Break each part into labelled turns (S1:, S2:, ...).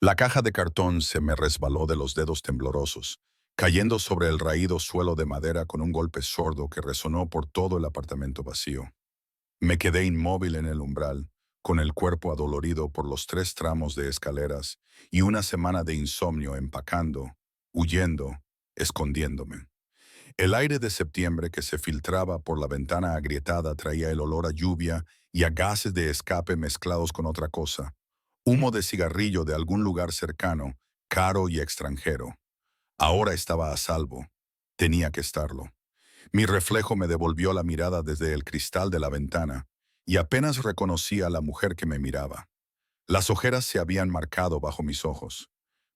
S1: La caja de cartón se me resbaló de los dedos temblorosos, cayendo sobre el raído suelo de madera con un golpe sordo que resonó por todo el apartamento vacío. Me quedé inmóvil en el umbral, con el cuerpo adolorido por los 3 tramos de escaleras y una semana de insomnio empacando, huyendo, escondiéndome. El aire de septiembre que se filtraba por la ventana agrietada traía el olor a lluvia y a gases de escape mezclados con otra cosa. Humo de cigarrillo de algún lugar cercano, caro y extranjero. Ahora estaba a salvo. Tenía que estarlo. Mi reflejo me devolvió la mirada desde el cristal de la ventana, y apenas reconocí a la mujer que me miraba. Las ojeras se habían marcado bajo mis ojos,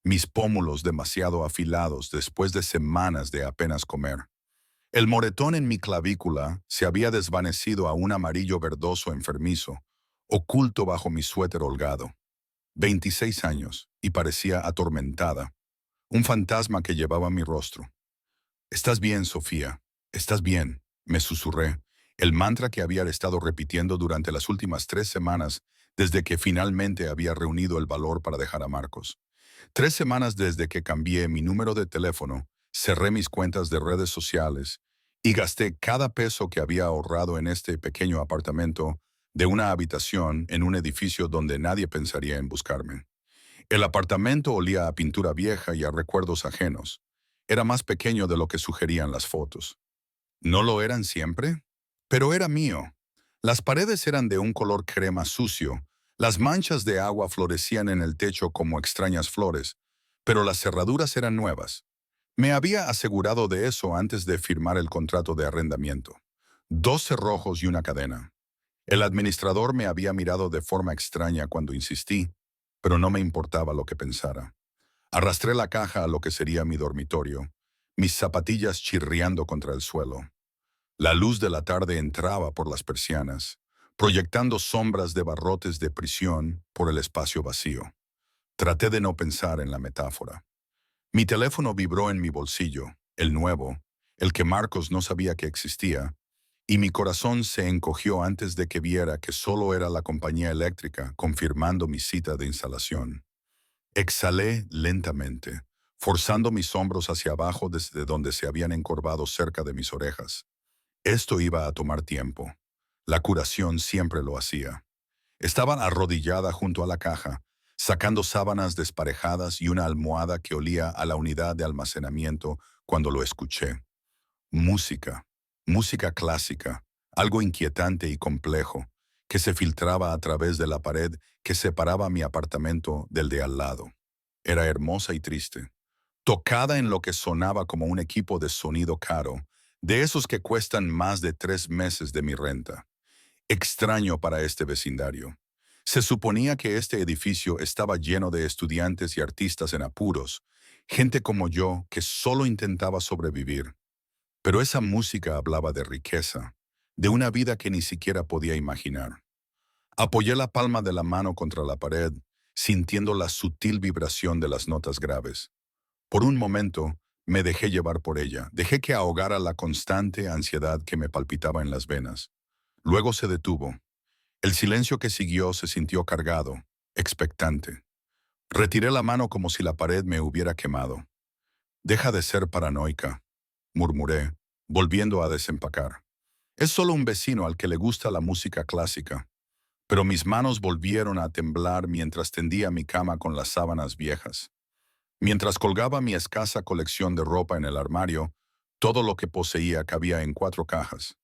S1: mis pómulos demasiado afilados después de semanas de apenas comer. El moretón en mi clavícula se había desvanecido a un amarillo verdoso enfermizo, oculto bajo mi suéter holgado. 26 años, y parecía atormentada, un fantasma que llevaba mi rostro. «Estás bien, Sofía, estás bien», me susurré, el mantra que había estado repitiendo durante las últimas 3 semanas desde que finalmente había reunido el valor para dejar a Marcos. 3 semanas desde que cambié mi número de teléfono, cerré mis cuentas de redes sociales y gasté cada peso que había ahorrado en este pequeño apartamento de una habitación en un edificio donde nadie pensaría en buscarme. El apartamento olía a pintura vieja y a recuerdos ajenos. Era más pequeño de lo que sugerían las fotos. ¿No lo eran siempre? Pero era mío. Las paredes eran de un color crema sucio, las manchas de agua florecían en el techo como extrañas flores, pero las cerraduras eran nuevas. Me había asegurado de eso antes de firmar el contrato de arrendamiento. 2 cerrojos y una cadena. El administrador me había mirado de forma extraña cuando insistí, pero no me importaba lo que pensara. Arrastré la caja a lo que sería mi dormitorio, mis zapatillas chirriando contra el suelo. La luz de la tarde entraba por las persianas, proyectando sombras de barrotes de prisión por el espacio vacío. Traté de no pensar en la metáfora. Mi teléfono vibró en mi bolsillo, el nuevo, el que Marcos no sabía que existía, y mi corazón se encogió antes de que viera que solo era la compañía eléctrica confirmando mi cita de instalación. Exhalé lentamente, forzando mis hombros hacia abajo desde donde se habían encorvado cerca de mis orejas. Esto iba a tomar tiempo. La curación siempre lo hacía. Estaba arrodillada junto a la caja, sacando sábanas desparejadas y una almohada que olía a la unidad de almacenamiento cuando lo escuché. Música, música clásica, algo inquietante y complejo, que se filtraba a través de la pared que separaba mi apartamento del de al lado. Era hermosa y triste, tocada en lo que sonaba como un equipo de sonido caro, de esos que cuestan más de 3 meses de mi renta. Extraño para este vecindario. Se suponía que este edificio estaba lleno de estudiantes y artistas en apuros, gente como yo que solo intentaba sobrevivir. Pero esa música hablaba de riqueza, de una vida que ni siquiera podía imaginar. Apoyé la palma de la mano contra la pared, sintiendo la sutil vibración de las notas graves. Por un momento, me dejé llevar por ella, dejé que ahogara la constante ansiedad que me palpitaba en las venas. Luego se detuvo. El silencio que siguió se sintió cargado, expectante. Retiré la mano como si la pared me hubiera quemado. «Deja de ser paranoica», murmuré, volviendo a desempacar. «Es solo un vecino al que le gusta la música clásica». Pero mis manos volvieron a temblar mientras tendía mi cama con las sábanas viejas. Mientras colgaba mi escasa colección de ropa en el armario, todo lo que poseía cabía en 4 cajas.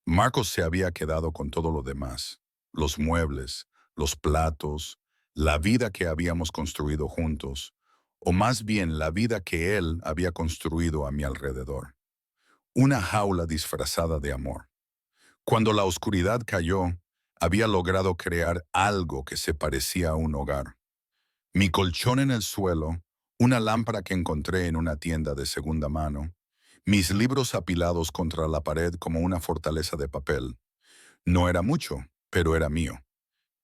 S1: Marcos se había quedado con todo lo demás: los muebles, los platos, la vida que habíamos construido juntos, o más bien la vida que él había construido a mi alrededor. Una jaula disfrazada de amor. Cuando la oscuridad cayó, había logrado crear algo que se parecía a un hogar. Mi colchón en el suelo, una lámpara que encontré en una tienda de segunda mano, mis libros apilados contra la pared como una fortaleza de papel. No era mucho, pero era mío.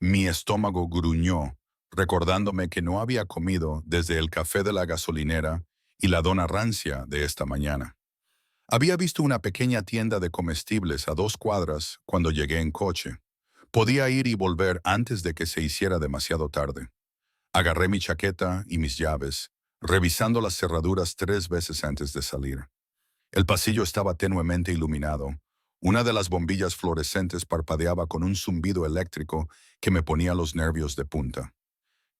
S1: Mi estómago gruñó, recordándome que no había comido desde el café de la gasolinera y la dona rancia de esta mañana. Había visto una pequeña tienda de comestibles a 2 cuadras cuando llegué en coche. Podía ir y volver antes de que se hiciera demasiado tarde. Agarré mi chaqueta y mis llaves, revisando las cerraduras 3 veces antes de salir. El pasillo estaba tenuemente iluminado. Una de las bombillas fluorescentes parpadeaba con un zumbido eléctrico que me ponía los nervios de punta.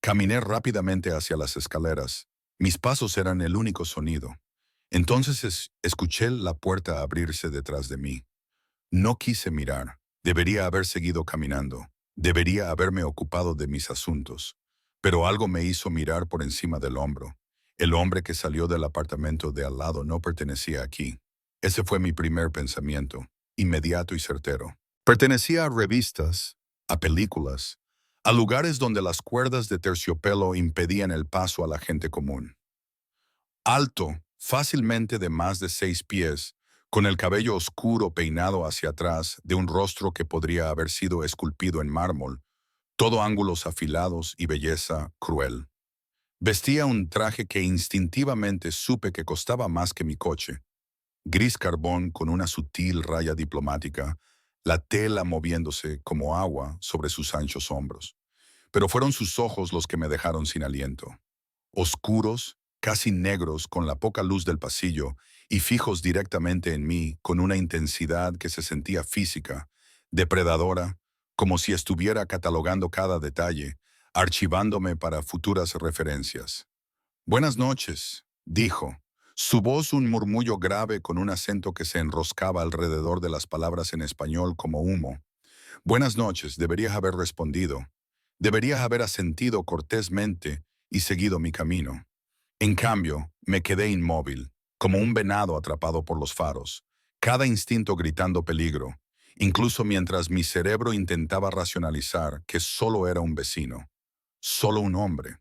S1: Caminé rápidamente hacia las escaleras. Mis pasos eran el único sonido. Entonces escuché la puerta abrirse detrás de mí. No quise mirar. Debería haber seguido caminando. Debería haberme ocupado de mis asuntos. Pero algo me hizo mirar por encima del hombro. El hombre que salió del apartamento de al lado no pertenecía aquí. Ese fue mi primer pensamiento, inmediato y certero. Pertenecía a revistas, a películas, a lugares donde las cuerdas de terciopelo impedían el paso a la gente común. Alto, fácilmente de más de 6 pies, con el cabello oscuro peinado hacia atrás de un rostro que podría haber sido esculpido en mármol, todo ángulos afilados y belleza cruel. Vestía un traje que instintivamente supe que costaba más que mi coche, gris carbón con una sutil raya diplomática, la tela moviéndose como agua sobre sus anchos hombros. Pero fueron sus ojos los que me dejaron sin aliento. Oscuros, casi negros con la poca luz del pasillo y fijos directamente en mí con una intensidad que se sentía física, depredadora, como si estuviera catalogando cada detalle, archivándome para futuras referencias. Buenas noches, dijo. Su voz un murmullo grave con un acento que se enroscaba alrededor de las palabras en español como humo. Buenas noches, deberías haber respondido. Deberías haber asentido cortésmente y seguido mi camino. En cambio, me quedé inmóvil, como un venado atrapado por los faros, cada instinto gritando peligro, incluso mientras mi cerebro intentaba racionalizar que solo era un vecino, solo un hombre.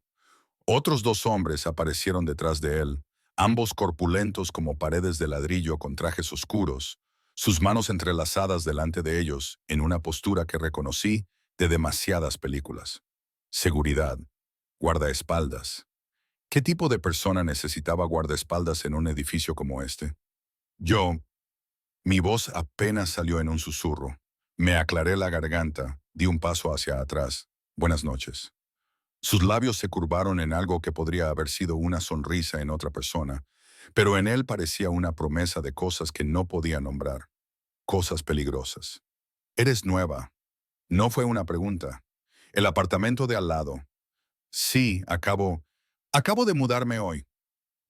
S1: Otros 2 hombres aparecieron detrás de él, ambos corpulentos como paredes de ladrillo con trajes oscuros, sus manos entrelazadas delante de ellos en una postura que reconocí de demasiadas películas. Seguridad, guardaespaldas. ¿Qué tipo de persona necesitaba guardaespaldas en un edificio como este? Yo, mi voz apenas salió en un susurro. Me aclaré la garganta, di un paso hacia atrás. Buenas noches. Sus labios se curvaron en algo que podría haber sido una sonrisa en otra persona, pero en él parecía una promesa de cosas que no podía nombrar, cosas peligrosas. Eres nueva. No fue una pregunta. El apartamento de al lado. Sí, acabo de mudarme hoy.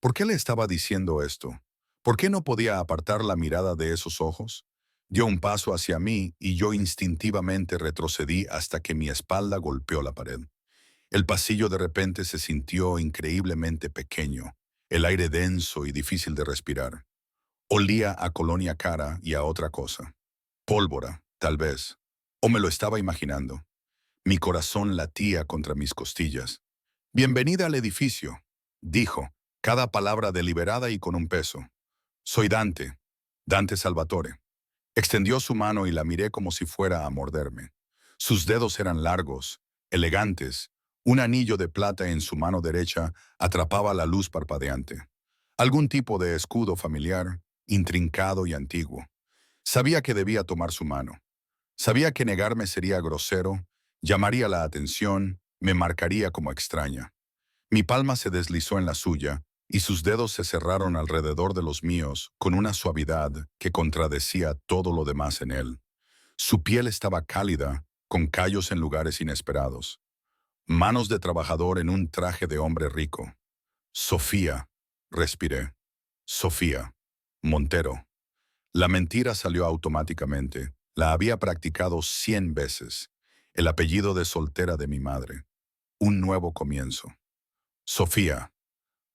S1: ¿Por qué le estaba diciendo esto? ¿Por qué no podía apartar la mirada de esos ojos? Dio un paso hacia mí y yo instintivamente retrocedí hasta que mi espalda golpeó la pared. El pasillo de repente se sintió increíblemente pequeño, el aire denso y difícil de respirar. Olía a colonia cara y a otra cosa. Pólvora, tal vez. O me lo estaba imaginando. Mi corazón latía contra mis costillas. Bienvenida al edificio, dijo, cada palabra deliberada y con un peso. Soy Dante, Dante Salvatore. Extendió su mano y la miré como si fuera a morderme. Sus dedos eran largos, elegantes. Un anillo de plata en su mano derecha atrapaba la luz parpadeante. Algún tipo de escudo familiar, intrincado y antiguo. Sabía que debía tomar su mano. Sabía que negarme sería grosero, llamaría la atención, me marcaría como extraña. Mi palma se deslizó en la suya y sus dedos se cerraron alrededor de los míos con una suavidad que contradecía todo lo demás en él. Su piel estaba cálida, con callos en lugares inesperados. Manos de trabajador en un traje de hombre rico. Sofía, respiré. Sofía. Montero. La mentira salió automáticamente. La había practicado 100 veces. El apellido de soltera de mi madre. Un nuevo comienzo. Sofía.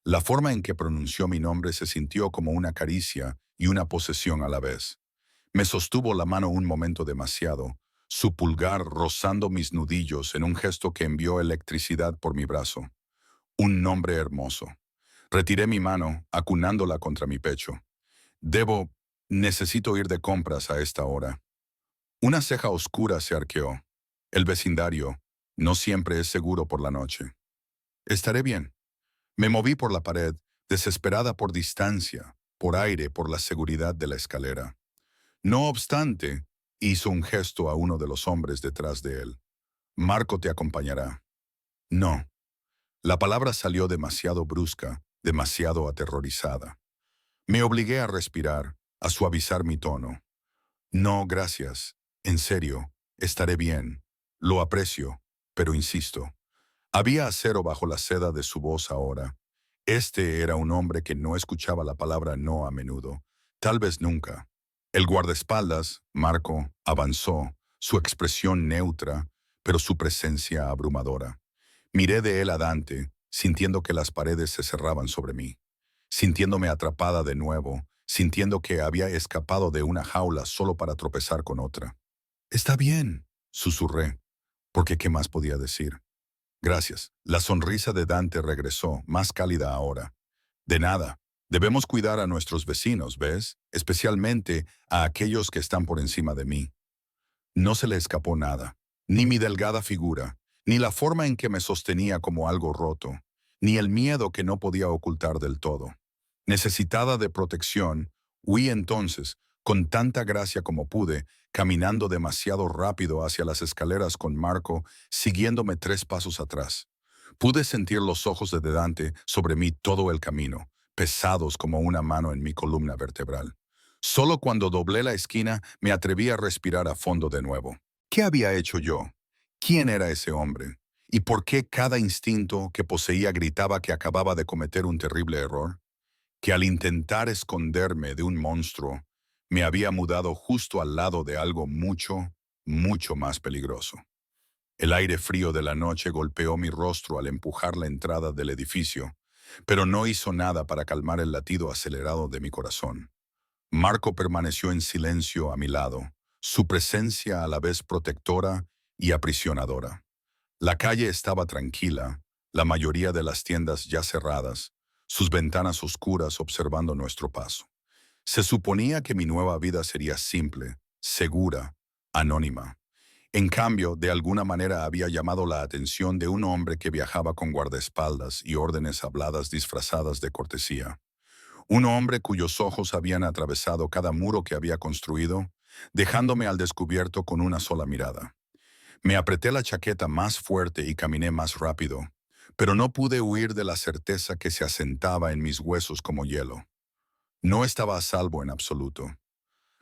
S1: La forma en que pronunció mi nombre se sintió como una caricia y una posesión a la vez. Me sostuvo la mano un momento demasiado, su pulgar rozando mis nudillos en un gesto que envió electricidad por mi brazo. Un nombre hermoso. Retiré mi mano, acunándola contra mi pecho. Necesito ir de compras a esta hora. Una ceja oscura se arqueó. El vecindario no siempre es seguro por la noche. Estaré bien. Me moví por la pared, desesperada por distancia, por aire, por la seguridad de la escalera. No obstante, hizo un gesto a uno de los hombres detrás de él. Marco te acompañará. No. La palabra salió demasiado brusca, demasiado aterrorizada. Me obligué a respirar, a suavizar mi tono. No, gracias. En serio, estaré bien. Lo aprecio, pero insisto. Había acero bajo la seda de su voz ahora. Este era un hombre que no escuchaba la palabra no a menudo, tal vez nunca. El guardaespaldas, Marco, avanzó, su expresión neutra, pero su presencia abrumadora. Miré de él a Dante, sintiendo que las paredes se cerraban sobre mí, sintiéndome atrapada de nuevo, sintiendo que había escapado de una jaula solo para tropezar con otra. «Está bien», susurré, porque ¿qué más podía decir? «Gracias». La sonrisa de Dante regresó, más cálida ahora. «De nada. Debemos cuidar a nuestros vecinos, ¿ves? Especialmente a aquellos que están por encima de mí». No se le escapó nada, ni mi delgada figura, ni la forma en que me sostenía como algo roto, ni el miedo que no podía ocultar del todo. Necesitada de protección, huí entonces, con tanta gracia como pude, caminando demasiado rápido hacia las escaleras con Marco, siguiéndome 3 pasos atrás. Pude sentir los ojos de Dante sobre mí todo el camino, pesados como una mano en mi columna vertebral. Solo cuando doblé la esquina me atreví a respirar a fondo de nuevo. ¿Qué había hecho yo? ¿Quién era ese hombre? ¿Y por qué cada instinto que poseía gritaba que acababa de cometer un terrible error? Que al intentar esconderme de un monstruo, me había mudado justo al lado de algo mucho, mucho más peligroso. El aire frío de la noche golpeó mi rostro al empujar la entrada del edificio, pero no hizo nada para calmar el latido acelerado de mi corazón. Marco permaneció en silencio a mi lado, su presencia a la vez protectora y aprisionadora. La calle estaba tranquila, la mayoría de las tiendas ya cerradas, sus ventanas oscuras observando nuestro paso. Se suponía que mi nueva vida sería simple, segura, anónima. En cambio, de alguna manera había llamado la atención de un hombre que viajaba con guardaespaldas y órdenes habladas disfrazadas de cortesía. Un hombre cuyos ojos habían atravesado cada muro que había construido, dejándome al descubierto con una sola mirada. Me apreté la chaqueta más fuerte y caminé más rápido, pero no pude huir de la certeza que se asentaba en mis huesos como hielo. No estaba a salvo en absoluto.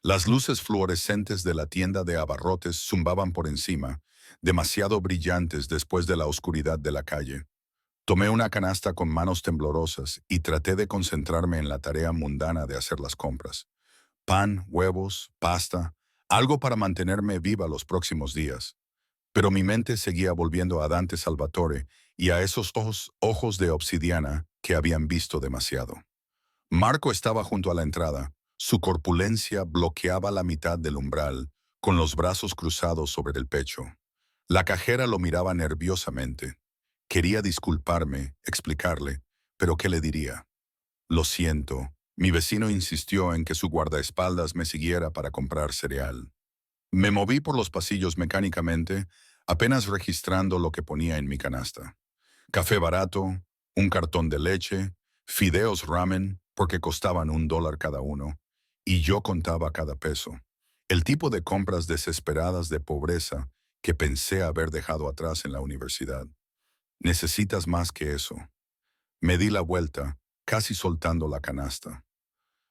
S1: Las luces fluorescentes de la tienda de abarrotes zumbaban por encima, demasiado brillantes después de la oscuridad de la calle. Tomé una canasta con manos temblorosas y traté de concentrarme en la tarea mundana de hacer las compras. Pan, huevos, pasta, algo para mantenerme viva los próximos días. Pero mi mente seguía volviendo a Dante Salvatore y a esos ojos de obsidiana que habían visto demasiado. Marco estaba junto a la entrada. Su corpulencia bloqueaba la mitad del umbral, con los brazos cruzados sobre el pecho. La cajera lo miraba nerviosamente. Quería disculparme, explicarle, pero ¿qué le diría? Lo siento. Mi vecino insistió en que su guardaespaldas me siguiera para comprar cereal. Me moví por los pasillos mecánicamente, apenas registrando lo que ponía en mi canasta. Café barato, un cartón de leche, fideos ramen, porque costaban $1 cada uno, y yo contaba cada peso. El tipo de compras desesperadas de pobreza que pensé haber dejado atrás en la universidad. Necesitas más que eso. Me di la vuelta, casi soltando la canasta.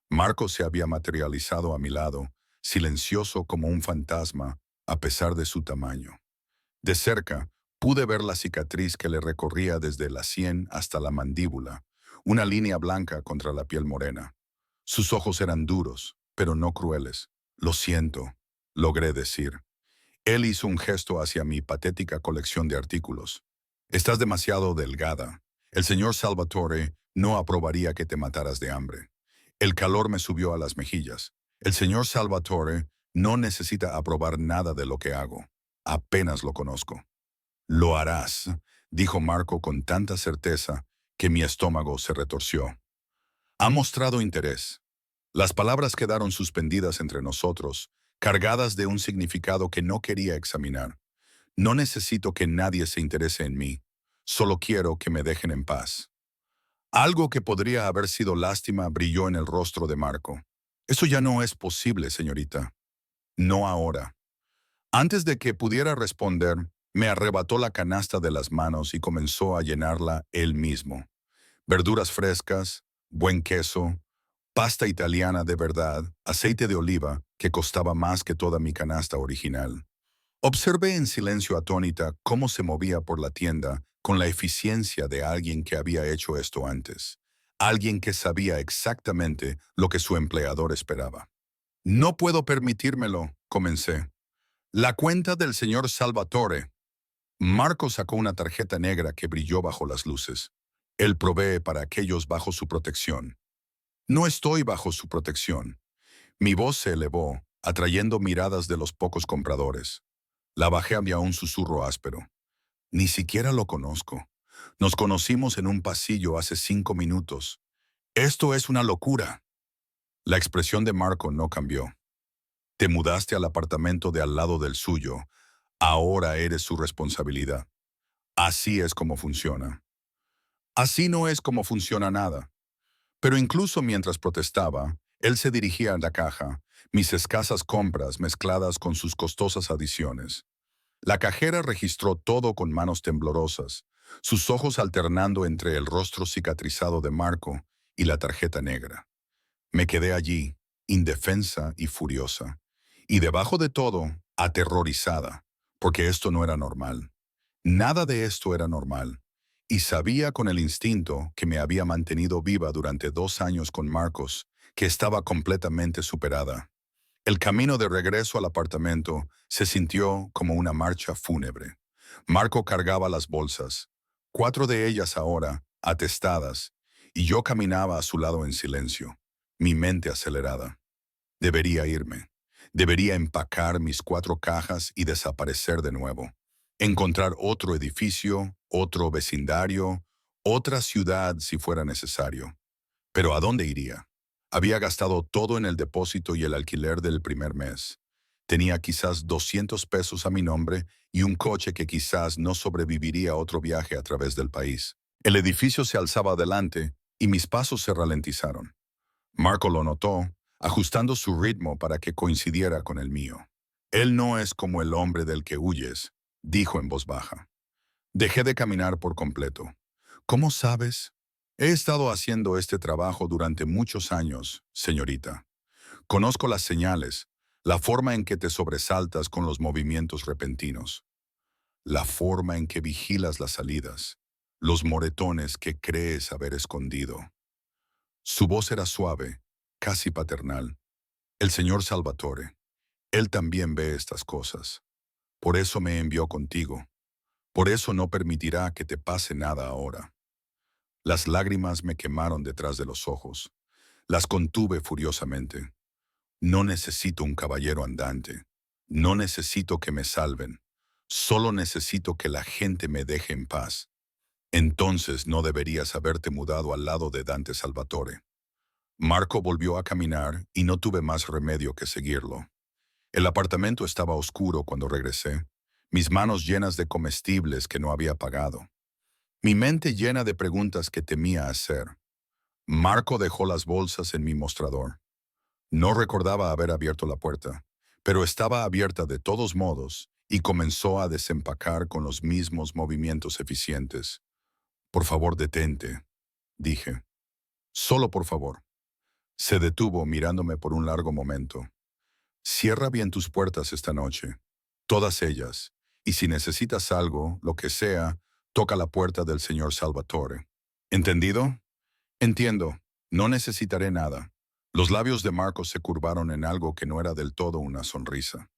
S1: Marco se había materializado a mi lado, silencioso como un fantasma, a pesar de su tamaño. De cerca, pude ver la cicatriz que le recorría desde la sien hasta la mandíbula, una línea blanca contra la piel morena. Sus ojos eran duros, pero no crueles. «Lo siento», logré decir. Él hizo un gesto hacia mi patética colección de artículos. «Estás demasiado delgada. El señor Salvatore no aprobaría que te mataras de hambre». El calor me subió a las mejillas. El señor Salvatore no necesita aprobar nada de lo que hago. Apenas lo conozco. «Lo harás», dijo Marco con tanta certeza que mi estómago se retorció. Ha mostrado interés. Las palabras quedaron suspendidas entre nosotros, cargadas de un significado que no quería examinar. No necesito que nadie se interese en mí. Solo quiero que me dejen en paz. Algo que podría haber sido lástima brilló en el rostro de Marco. «Eso ya no es posible, señorita». «No ahora». Antes de que pudiera responder, Me arrebató la canasta de las manos y comenzó a llenarla él mismo. Verduras frescas, buen queso, pasta italiana de verdad, aceite de oliva, que costaba más que toda mi canasta original. Observé en silencio atónita cómo se movía por la tienda con la eficiencia de alguien que había hecho esto antes. Alguien que sabía exactamente lo que su empleador esperaba. No puedo permitírmelo, comencé. La cuenta del señor Salvatore. Marco sacó una tarjeta negra que brilló bajo las luces. Él provee para aquellos bajo su protección. No estoy bajo su protección. Mi voz se elevó, atrayendo miradas de los pocos compradores. La bajé hacia un susurro áspero. Ni siquiera lo conozco. Nos conocimos en un pasillo hace 5 minutos. Esto es una locura. La expresión de Marco no cambió. Te mudaste al apartamento de al lado del suyo. Ahora eres su responsabilidad. Así es como funciona. Así no es como funciona nada. Pero incluso mientras protestaba, él se dirigía a la caja, mis escasas compras mezcladas con sus costosas adiciones. La cajera registró todo con manos temblorosas, sus ojos alternando entre el rostro cicatrizado de Marco y la tarjeta negra. Me quedé allí, indefensa y furiosa. Y debajo de todo, aterrorizada, porque esto no era normal. Nada de esto era normal. Y sabía con el instinto que me había mantenido viva durante 2 años con Marcos, que estaba completamente superada. El camino de regreso al apartamento se sintió como una marcha fúnebre. Marco cargaba las bolsas, 4 de ellas ahora, atestadas, y yo caminaba a su lado en silencio, mi mente acelerada. Debería irme. Debería empacar mis 4 cajas y desaparecer de nuevo. Encontrar otro edificio, otro vecindario, otra ciudad si fuera necesario. Pero ¿a dónde iría? Había gastado todo en el depósito y el alquiler del primer mes. Tenía quizás 200 pesos a mi nombre y un coche que quizás no sobreviviría a otro viaje a través del país. El edificio se alzaba adelante y mis pasos se ralentizaron. Marco lo notó, ajustando su ritmo para que coincidiera con el mío. Él no es como el hombre del que huyes, dijo en voz baja. Dejé de caminar por completo. ¿Cómo sabes? He estado haciendo este trabajo durante muchos años, señorita. Conozco las señales, la forma en que te sobresaltas con los movimientos repentinos, la forma en que vigilas las salidas, los moretones que crees haber escondido. Su voz era suave, casi paternal. El señor Salvatore, él también ve estas cosas. Por eso me envió contigo. Por eso no permitirá que te pase nada ahora. Las lágrimas me quemaron detrás de los ojos. Las contuve furiosamente. No necesito un caballero andante. No necesito que me salven. Solo necesito que la gente me deje en paz. Entonces no deberías haberte mudado al lado de Dante Salvatore. Marco volvió a caminar y no tuve más remedio que seguirlo. El apartamento estaba oscuro cuando regresé, mis manos llenas de comestibles que no había pagado. Mi mente llena de preguntas que temía hacer. Marco dejó las bolsas en mi mostrador. No recordaba haber abierto la puerta, pero estaba abierta de todos modos y comenzó a desempacar con los mismos movimientos eficientes. Por favor, detente, dije. Solo por favor. Se detuvo mirándome por un largo momento. Cierra bien tus puertas esta noche, todas ellas, y si necesitas algo, lo que sea, toca la puerta del señor Salvatore. ¿Entendido? Entiendo, no necesitaré nada. Los labios de Marcos se curvaron en algo que no era del todo una sonrisa.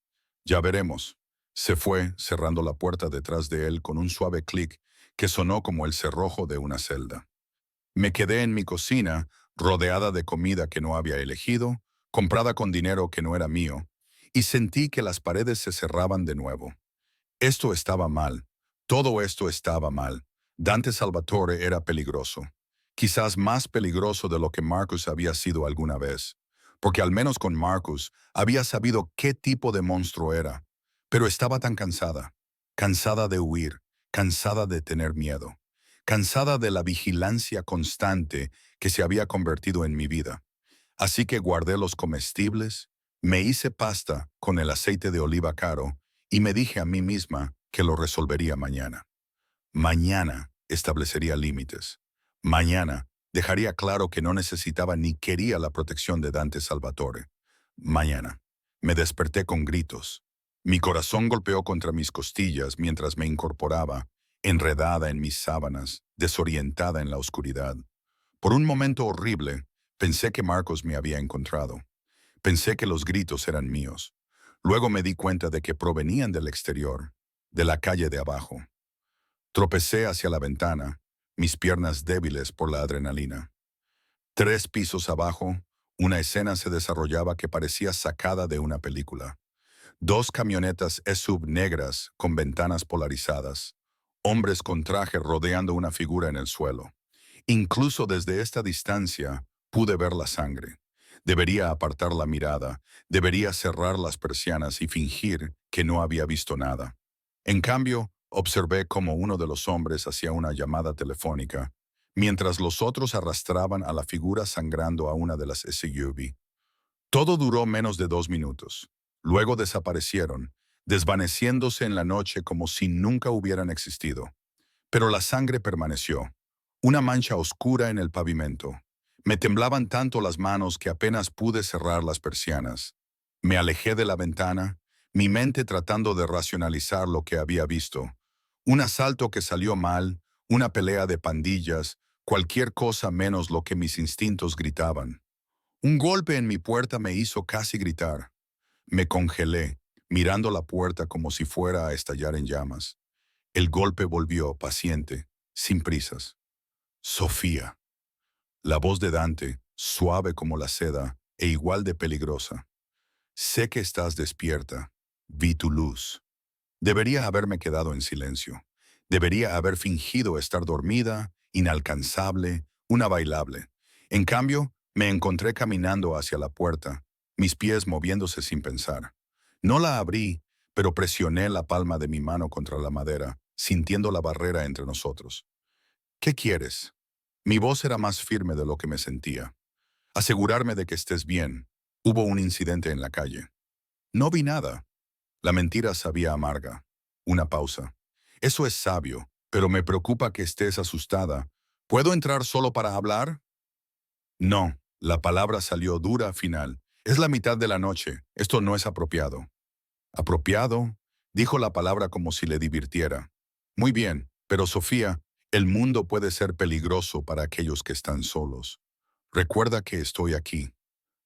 S1: Ya veremos. Se fue, cerrando la puerta detrás de él con un suave clic que sonó como el cerrojo de una celda. Me quedé en mi cocina, rodeada de comida que no había elegido, comprada con dinero que no era mío, y sentí que las paredes se cerraban de nuevo. Esto estaba mal. Todo esto estaba mal. Dante Salvatore era peligroso. Quizás más peligroso de lo que Marcus había sido alguna vez. Porque al menos con Marcus había sabido qué tipo de monstruo era. Pero estaba tan cansada. Cansada de huir. Cansada de tener miedo. Cansada de la vigilancia constante que se había convertido en mi vida. Así que guardé los comestibles, me hice pasta con el aceite de oliva caro y me dije a mí misma que lo resolvería mañana. Mañana establecería límites. Mañana dejaría claro que no necesitaba ni quería la protección de Dante Salvatore. Mañana me desperté con gritos. Mi corazón golpeó contra mis costillas mientras me incorporaba, enredada en mis sábanas, desorientada en la oscuridad. Por un momento horrible, pensé que Marcos me había encontrado. Pensé que los gritos eran míos. Luego me di cuenta de que provenían del exterior, de la calle de abajo. Tropecé hacia la ventana, mis piernas débiles por la adrenalina. 3 pisos abajo, una escena se desarrollaba que parecía sacada de una película. 2 camionetas SUV negras con ventanas polarizadas. Hombres con traje rodeando una figura en el suelo. Incluso desde esta distancia pude ver la sangre. Debería apartar la mirada, debería cerrar las persianas y fingir que no había visto nada. En cambio, observé cómo uno de los hombres hacía una llamada telefónica, mientras los otros arrastraban a la figura sangrando a una de las SUV. Todo duró menos de 2 minutos. Luego desaparecieron, desvaneciéndose en la noche como si nunca hubieran existido. Pero la sangre permaneció, una mancha oscura en el pavimento. Me temblaban tanto las manos que apenas pude cerrar las persianas. Me alejé de la ventana, mi mente tratando de racionalizar lo que había visto. Un asalto que salió mal, una pelea de pandillas, cualquier cosa menos lo que mis instintos gritaban. Un golpe en mi puerta me hizo casi gritar. Me congelé, mirando la puerta como si fuera a estallar en llamas. El golpe volvió, paciente, sin prisas. Sofía. La voz de Dante, suave como la seda e igual de peligrosa. Sé que estás despierta. Vi tu luz. Debería haberme quedado en silencio. Debería haber fingido estar dormida, inalcanzable, una bailable. En cambio, me encontré caminando hacia la puerta, mis pies moviéndose sin pensar. No la abrí, pero presioné la palma de mi mano contra la madera, sintiendo la barrera entre nosotros. ¿Qué quieres? Mi voz era más firme de lo que me sentía. Asegurarme de que estés bien. Hubo un incidente en la calle. No vi nada. La mentira sabía amarga. Una pausa. Eso es sabio, pero me preocupa que estés asustada. ¿Puedo entrar solo para hablar? No. La palabra salió dura final. Es la mitad de la noche. Esto no es apropiado. ¿Apropiado? Dijo la palabra como si le divirtiera. Muy bien, pero Sofía, el mundo puede ser peligroso para aquellos que están solos. Recuerda que estoy aquí.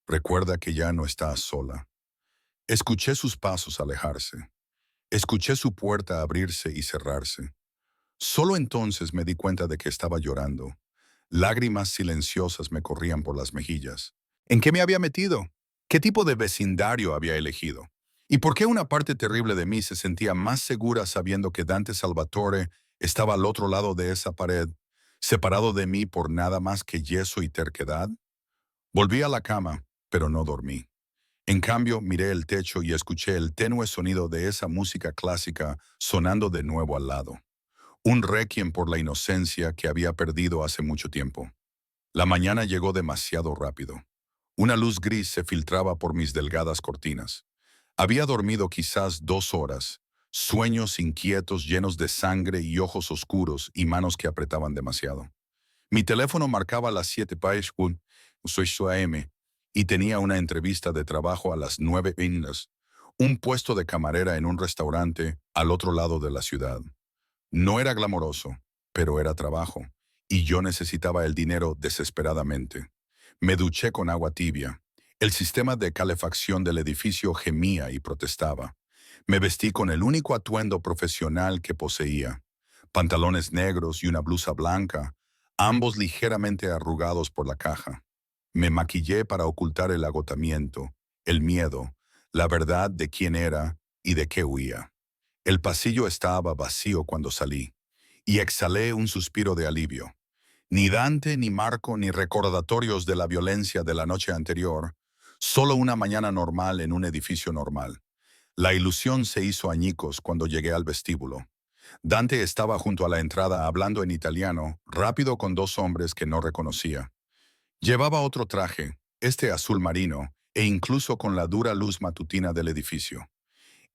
S1: Recuerda que ya no estás sola. Escuché sus pasos alejarse. Escuché su puerta abrirse y cerrarse. Solo entonces me di cuenta de que estaba llorando. Lágrimas silenciosas me corrían por las mejillas. ¿En qué me había metido? ¿Qué tipo de vecindario había elegido? ¿Y por qué una parte terrible de mí se sentía más segura sabiendo que Dante Salvatore estaba al otro lado de esa pared, separado de mí por nada más que yeso y terquedad? Volví a la cama, pero no dormí. En cambio, miré el techo y escuché el tenue sonido de esa música clásica sonando de nuevo al lado. Un requiem por la inocencia que había perdido hace mucho tiempo. La mañana llegó demasiado rápido. Una luz gris se filtraba por mis delgadas cortinas. Había dormido quizás 2 horas, sueños inquietos llenos de sangre y ojos oscuros y manos que apretaban demasiado. Mi teléfono marcaba las 7 AM y tenía una entrevista de trabajo a las 9 horas, un puesto de camarera en un restaurante al otro lado de la ciudad. No era glamoroso, pero era trabajo, y yo necesitaba el dinero desesperadamente. Me duché con agua tibia. El sistema de calefacción del edificio gemía y protestaba. Me vestí con el único atuendo profesional que poseía. Pantalones negros y una blusa blanca, ambos ligeramente arrugados por la caja. Me maquillé para ocultar el agotamiento, el miedo, la verdad de quién era y de qué huía. El pasillo estaba vacío cuando salí, y exhalé un suspiro de alivio. Ni Dante, ni Marco, ni recordatorios de la violencia de la noche anterior, solo una mañana normal en un edificio normal. La ilusión se hizo añicos cuando llegué al vestíbulo. Dante estaba junto a la entrada hablando en italiano, rápido con 2 hombres que no reconocía. Llevaba otro traje, este azul marino, e incluso con la dura luz matutina del edificio.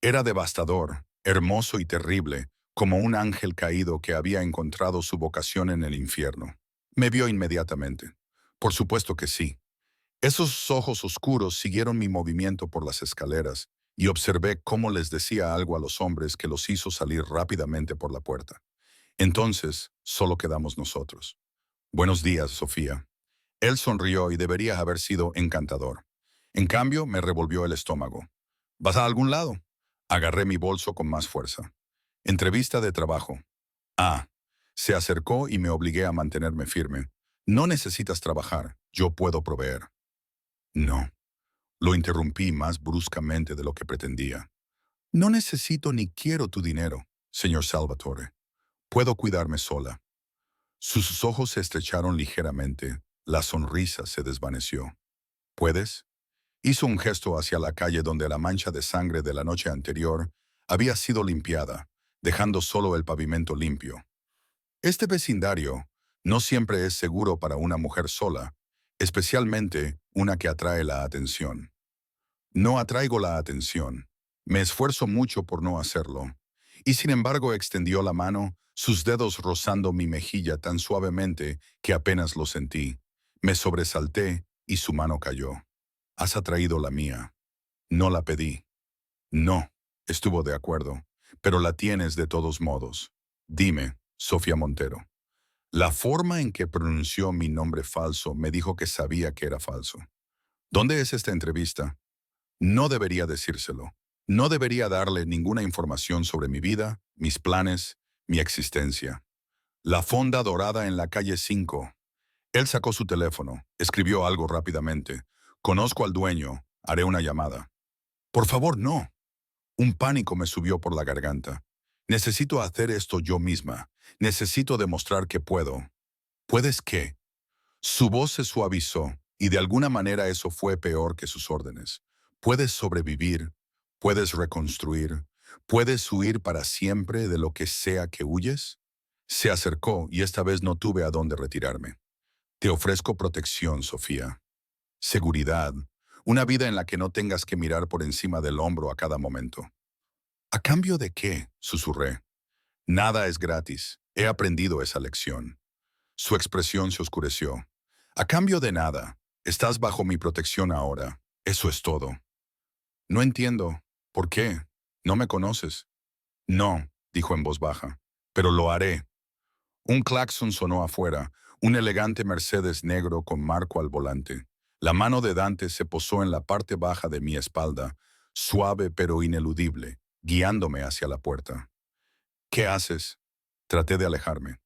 S1: Era devastador, hermoso y terrible, como un ángel caído que había encontrado su vocación en el infierno. Me vio inmediatamente. Por supuesto que sí. Esos ojos oscuros siguieron mi movimiento por las escaleras y observé cómo les decía algo a los hombres que los hizo salir rápidamente por la puerta. Entonces, solo quedamos nosotros. Buenos días, Sofía. Él sonrió y debería haber sido encantador. En cambio, me revolvió el estómago. ¿Vas a algún lado? Agarré mi bolso con más fuerza. Entrevista de trabajo. Ah, se acercó y me obligué a mantenerme firme. No necesitas trabajar, yo puedo proveer. No, lo interrumpí más bruscamente de lo que pretendía. No necesito ni quiero tu dinero, señor Salvatore. Puedo cuidarme sola. Sus ojos se estrecharon ligeramente. La sonrisa se desvaneció. ¿Puedes? Hizo un gesto hacia la calle donde la mancha de sangre de la noche anterior había sido limpiada, dejando solo el pavimento limpio. Este vecindario no siempre es seguro para una mujer sola, especialmente una que atrae la atención. No atraigo la atención. Me esfuerzo mucho por no hacerlo. Y sin embargo extendió la mano, sus dedos rozando mi mejilla tan suavemente que apenas lo sentí. Me sobresalté y su mano cayó. Has atraído la mía. No la pedí. No, estuvo de acuerdo, pero la tienes de todos modos. Dime, Sofía Montero. La forma en que pronunció mi nombre falso me dijo que sabía que era falso. ¿Dónde es esta entrevista? No debería decírselo. No debería darle ninguna información sobre mi vida, mis planes, mi existencia. La fonda dorada en la calle 5. Él sacó su teléfono, escribió algo rápidamente. Conozco al dueño, haré una llamada. Por favor, no. Un pánico me subió por la garganta. Necesito hacer esto yo misma. Necesito demostrar que puedo. ¿Puedes qué? Su voz se suavizó, y de alguna manera eso fue peor que sus órdenes. Puedes sobrevivir, puedes reconstruir, puedes huir para siempre de lo que sea que huyes. Se acercó y esta vez no tuve a dónde retirarme. Te ofrezco protección, Sofía. Seguridad. Una vida en la que no tengas que mirar por encima del hombro a cada momento. ¿A cambio de qué? Susurré. Nada es gratis. He aprendido esa lección. Su expresión se oscureció. A cambio de nada. Estás bajo mi protección ahora. Eso es todo. No entiendo. ¿Por qué? ¿No me conoces? No, dijo en voz baja. Pero lo haré. Un claxon sonó afuera, un elegante Mercedes negro con marco al volante. La mano de Dante se posó en la parte baja de mi espalda, suave pero ineludible, guiándome hacia la puerta. ¿Qué haces? Traté de alejarme.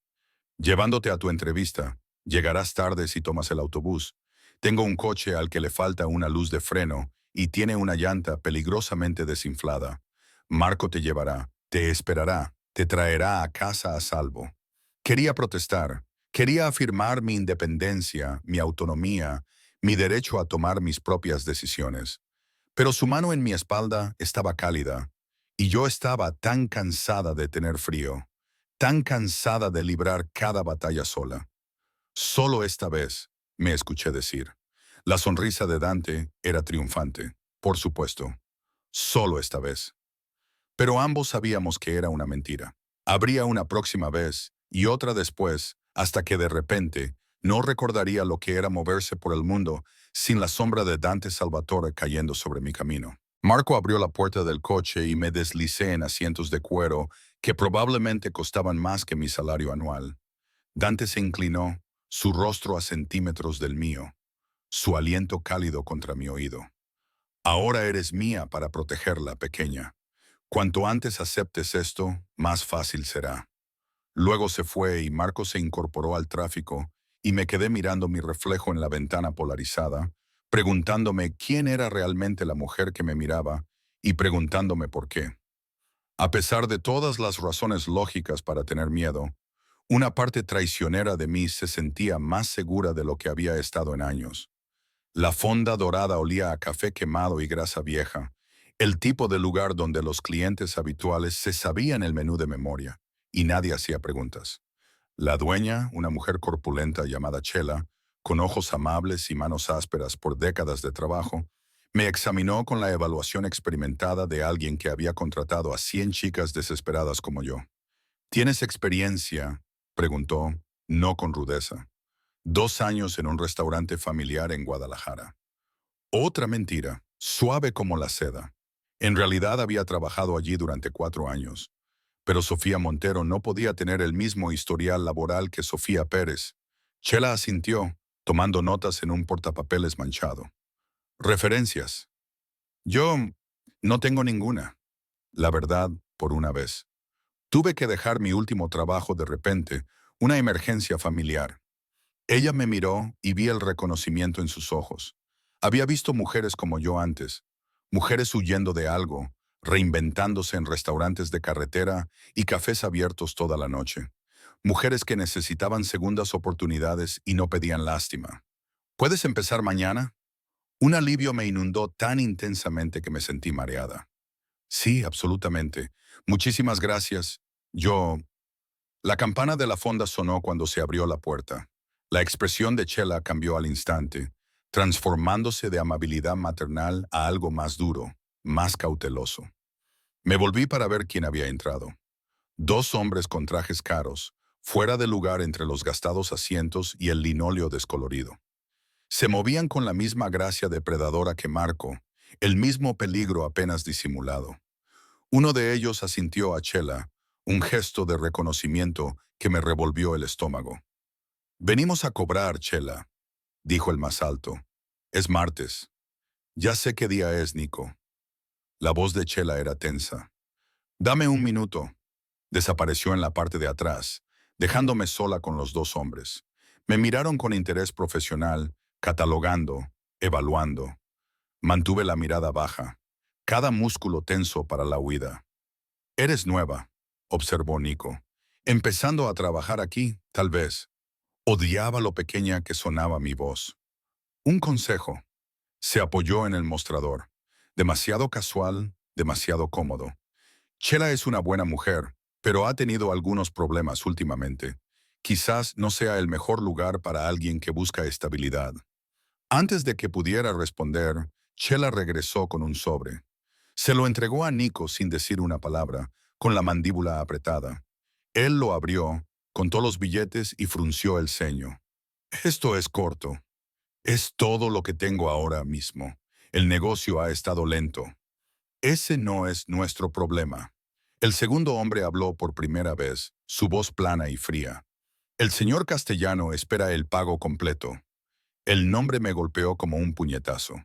S1: Llevándote a tu entrevista. Llegarás tarde si tomas el autobús. Tengo un coche al que le falta una luz de freno y tiene una llanta peligrosamente desinflada. Marco te llevará, te esperará, te traerá a casa a salvo. Quería protestar, quería afirmar mi independencia, mi autonomía, mi derecho a tomar mis propias decisiones. Pero su mano en mi espalda estaba cálida, y yo estaba tan cansada de tener frío, tan cansada de librar cada batalla sola. Solo esta vez, me escuché decir. La sonrisa de Dante era triunfante, por supuesto. Solo esta vez. Pero ambos sabíamos que era una mentira. Habría una próxima vez y otra después, hasta que de repente no recordaría lo que era moverse por el mundo sin la sombra de Dante Salvatore cayendo sobre mi camino. Marco abrió la puerta del coche y me deslicé en asientos de cuero que probablemente costaban más que mi salario anual. Dante se inclinó, su rostro a centímetros del mío, su aliento cálido contra mi oído. Ahora eres mía para protegerla, pequeña. Cuanto antes aceptes esto, más fácil será. Luego se fue y Marco se incorporó al tráfico y me quedé mirando mi reflejo en la ventana polarizada, preguntándome quién era realmente la mujer que me miraba y preguntándome por qué. A pesar de todas las razones lógicas para tener miedo, una parte traicionera de mí se sentía más segura de lo que había estado en años. La fonda dorada olía a café quemado y grasa vieja, el tipo de lugar donde los clientes habituales se sabían el menú de memoria, y nadie hacía preguntas. La dueña, una mujer corpulenta llamada Chela, con ojos amables y manos ásperas por décadas de trabajo, Me examinó con la evaluación experimentada de alguien que había contratado a 100 chicas desesperadas como yo. ¿Tienes experiencia?, preguntó, no con rudeza. 2 años en un restaurante familiar en Guadalajara. Otra mentira, suave como la seda. En realidad había trabajado allí durante 4 años, pero Sofía Montero no podía tener el mismo historial laboral que Sofía Pérez. Chela asintió, tomando notas en un portapapeles manchado. Referencias. Yo no tengo ninguna. La verdad, por una vez. Tuve que dejar mi último trabajo de repente, una emergencia familiar. Ella me miró y vi el reconocimiento en sus ojos. Había visto mujeres como yo antes, mujeres huyendo de algo, reinventándose en restaurantes de carretera y cafés abiertos toda la noche. Mujeres que necesitaban segundas oportunidades y no pedían lástima. ¿Puedes empezar mañana? Un alivio me inundó tan intensamente que me sentí mareada. Sí, absolutamente. Muchísimas gracias. Yo... La campana de la fonda sonó cuando se abrió la puerta. La expresión de Chela cambió al instante, transformándose de amabilidad maternal a algo más duro, más cauteloso. Me volví para ver quién había entrado. 2 hombres con trajes caros, fuera de lugar entre los gastados asientos y el linóleo descolorido. Se movían con la misma gracia depredadora que Marco, el mismo peligro apenas disimulado. Uno de ellos asintió a Chela, un gesto de reconocimiento que me revolvió el estómago. «Venimos a cobrar, Chela», dijo el más alto. «Es martes. Ya sé qué día es, Nico». La voz de Chela era tensa. «Dame un minuto». Desapareció en la parte de atrás, dejándome sola con los 2 hombres. Me miraron con interés profesional, catalogando, evaluando. Mantuve la mirada baja, cada músculo tenso para la huida. «Eres nueva», observó Nico. «Empezando a trabajar aquí, tal vez». Odiaba lo pequeña que sonaba mi voz. «Un consejo». Se apoyó en el mostrador. Demasiado casual, demasiado cómodo. «Chela es una buena mujer, pero ha tenido algunos problemas últimamente. Quizás no sea el mejor lugar para alguien que busca estabilidad». Antes de que pudiera responder, Chela regresó con un sobre. Se lo entregó a Nico sin decir una palabra, con la mandíbula apretada. Él lo abrió, contó los billetes y frunció el ceño. «Esto es corto. Es todo lo que tengo ahora mismo. El negocio ha estado lento. Ese no es nuestro problema». El segundo hombre habló por primera vez, su voz plana y fría. «El señor Castellano espera el pago completo». El nombre me golpeó como un puñetazo.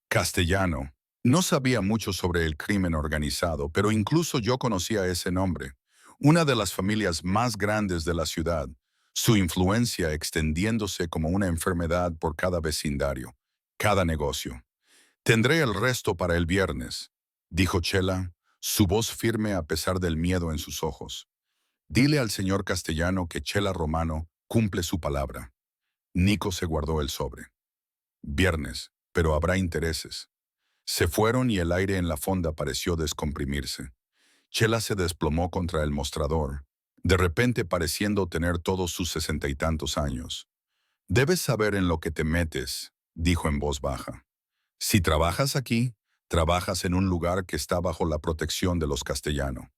S1: Castellano. No sabía mucho sobre el crimen organizado, pero incluso yo conocía ese nombre. Una de las familias más grandes de la ciudad, su influencia extendiéndose como una enfermedad por cada vecindario, cada negocio. «Tendré el resto para el viernes», dijo Chela, su voz firme a pesar del miedo en sus ojos. «Dile al señor Castellano que Chela Romano cumple su palabra». Nico se guardó el sobre. «Viernes, pero habrá intereses». Se fueron y el aire en la fonda pareció descomprimirse. Chela se desplomó contra el mostrador, de repente pareciendo tener todos sus 60 y tantos años. «Debes saber en lo que te metes», dijo en voz baja. «Si trabajas aquí, trabajas en un lugar que está bajo la protección de los Castellano.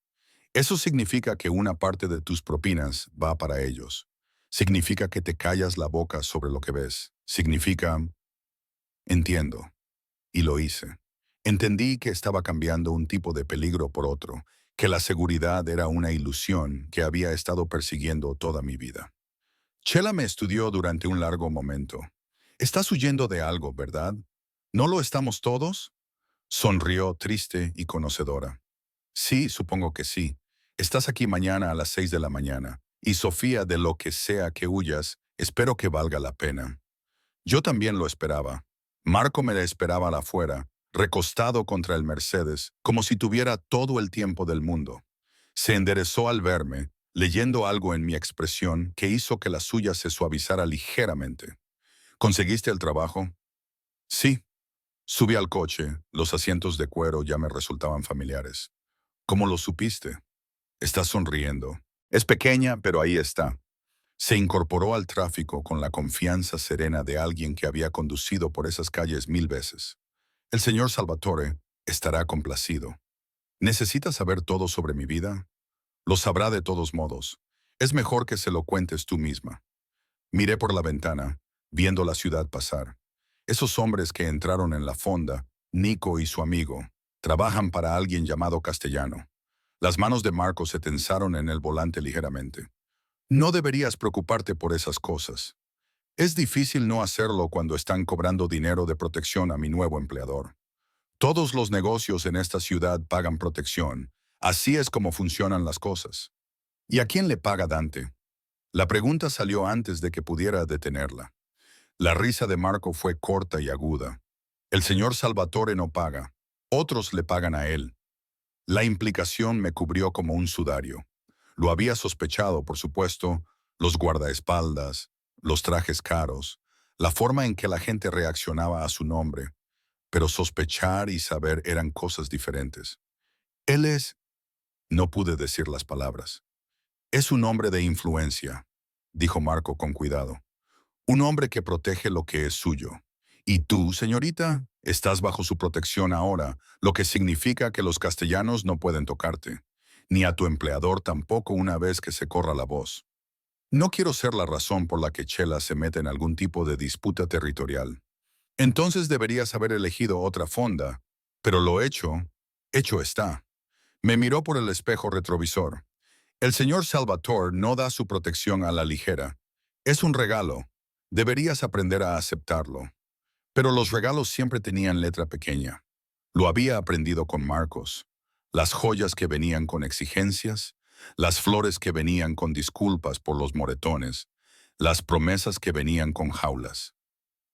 S1: Eso significa que una parte de tus propinas va para ellos. Significa que te callas la boca sobre lo que ves. Significa... Entiendo. Y lo hice. Entendí que estaba cambiando un tipo de peligro por otro, que la seguridad era una ilusión que había estado persiguiendo toda mi vida. Chela me estudió durante un largo momento. «Estás huyendo de algo, ¿verdad? ¿No lo estamos todos?». Sonrió triste y conocedora. «Sí, supongo que sí. Estás aquí mañana a las 6 de la mañana. Y Sofía, de lo que sea que huyas, espero que valga la pena». Yo también lo esperaba. Marco me la esperaba afuera, recostado contra el Mercedes, como si tuviera todo el tiempo del mundo. Se enderezó al verme, leyendo algo en mi expresión que hizo que la suya se suavizara ligeramente. «¿Conseguiste el trabajo?». «Sí». Subí al coche, los asientos de cuero ya me resultaban familiares. «¿Cómo lo supiste?». «Está sonriendo. Es pequeña, pero ahí está». Se incorporó al tráfico con la confianza serena de alguien que había conducido por esas calles 1000 veces. El señor Salvatore estará complacido. ¿Necesitas saber todo sobre mi vida? Lo sabrá de todos modos. Es mejor que se lo cuentes tú misma. Miré por la ventana, viendo la ciudad pasar. Esos hombres que entraron en la fonda, Nico y su amigo, trabajan para alguien llamado Castellano. Las manos de Marco se tensaron en el volante ligeramente. No deberías preocuparte por esas cosas. Es difícil no hacerlo cuando están cobrando dinero de protección a mi nuevo empleador. Todos los negocios en esta ciudad pagan protección. Así es como funcionan las cosas. ¿Y a quién le paga Dante? La pregunta salió antes de que pudiera detenerla. La risa de Marco fue corta y aguda. El señor Salvatore no paga. Otros le pagan a él. La implicación me cubrió como un sudario. Lo había sospechado, por supuesto, los guardaespaldas, los trajes caros, la forma en que la gente reaccionaba a su nombre, pero sospechar y saber eran cosas diferentes. Él es... No pude decir las palabras. Es un hombre de influencia, dijo Marco con cuidado. Un hombre que protege lo que es suyo. Y tú, señorita, estás bajo su protección ahora, lo que significa que los castellanos no pueden tocarte, ni a tu empleador tampoco una vez que se corra la voz. No quiero ser la razón por la que Chela se mete en algún tipo de disputa territorial. Entonces deberías haber elegido otra fonda, pero lo hecho está. Me miró por el espejo retrovisor. El señor Salvatore no da su protección a la ligera. Es un regalo. Deberías aprender a aceptarlo. Pero los regalos siempre tenían letra pequeña. Lo había aprendido con Marcos. Las joyas que venían con exigencias, las flores que venían con disculpas por los moretones, las promesas que venían con jaulas.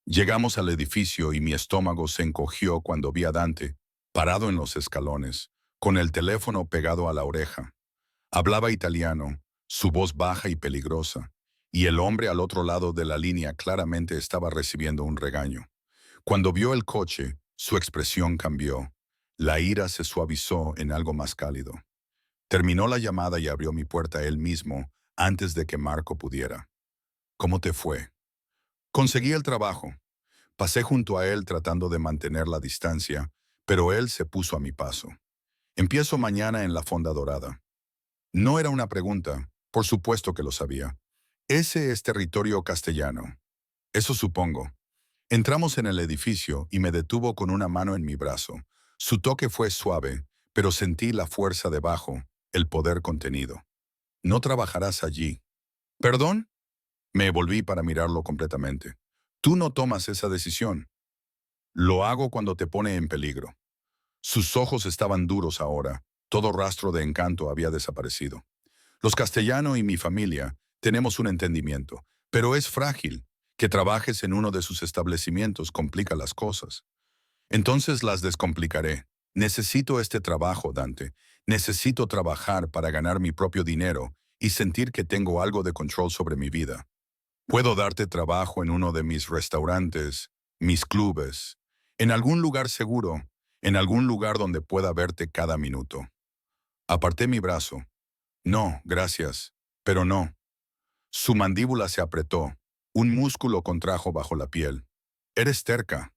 S1: Llegamos al edificio y mi estómago se encogió cuando vi a Dante, parado en los escalones, con el teléfono pegado a la oreja. Hablaba italiano, su voz baja y peligrosa, y el hombre al otro lado de la línea claramente estaba recibiendo un regaño. Cuando vio el coche, su expresión cambió. La ira se suavizó en algo más cálido. Terminó la llamada y abrió mi puerta él mismo antes de que Marco pudiera. ¿Cómo te fue? Conseguí el trabajo. Pasé junto a él tratando de mantener la distancia, pero él se puso a mi paso. Empiezo mañana en la Fonda Dorada. No era una pregunta, por supuesto que lo sabía. Ese es territorio castellano. Eso supongo. Entramos en el edificio y me detuvo con una mano en mi brazo. Su toque fue suave, pero sentí la fuerza debajo, el poder contenido. No trabajarás allí. ¿Perdón? Me volví para mirarlo completamente. Tú no tomas esa decisión. Lo hago cuando te pone en peligro. Sus ojos estaban duros ahora. Todo rastro de encanto había desaparecido. Los Castellano y mi familia tenemos un entendimiento, pero es frágil. Que trabajes en uno de sus establecimientos complica las cosas. Entonces las descomplicaré. Necesito este trabajo, Dante. Necesito trabajar para ganar mi propio dinero y sentir que tengo algo de control sobre mi vida. Puedo darte trabajo en uno de mis restaurantes, mis clubes, en algún lugar seguro, en algún lugar donde pueda verte cada minuto. Aparté mi brazo. No, gracias, pero no. Su mandíbula se apretó. Un músculo contrajo bajo la piel. Eres terca.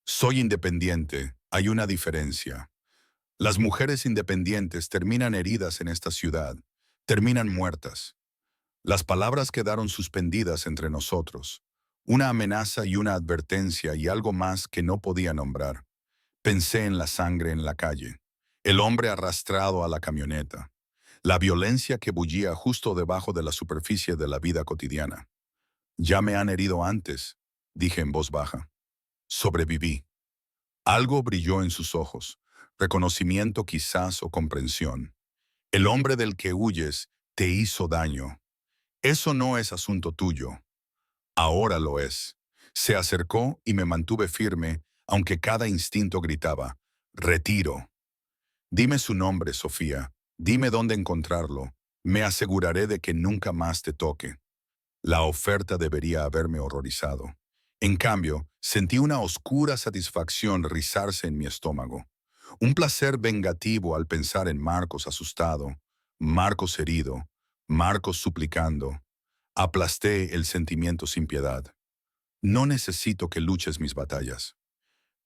S1: Soy independiente. Hay una diferencia. Las mujeres independientes terminan heridas en esta ciudad. Terminan muertas. Las palabras quedaron suspendidas entre nosotros. Una amenaza y una advertencia y algo más que no podía nombrar. Pensé en la sangre en la calle. El hombre arrastrado a la camioneta. La violencia que bullía justo debajo de la superficie de la vida cotidiana. Ya me han herido antes, dije en voz baja. Sobreviví. Algo brilló en sus ojos, reconocimiento quizás o comprensión. El hombre del que huyes te hizo daño. Eso no es asunto tuyo. Ahora lo es. Se acercó y me mantuve firme, aunque cada instinto gritaba, retiro. Dime su nombre, Sofía. Dime dónde encontrarlo. Me aseguraré de que nunca más te toque. La oferta debería haberme horrorizado. En cambio, sentí una oscura satisfacción rizarse en mi estómago. Un placer vengativo al pensar en Marcos asustado, Marcos herido, Marcos suplicando. Aplasté el sentimiento sin piedad. No necesito que luches mis batallas.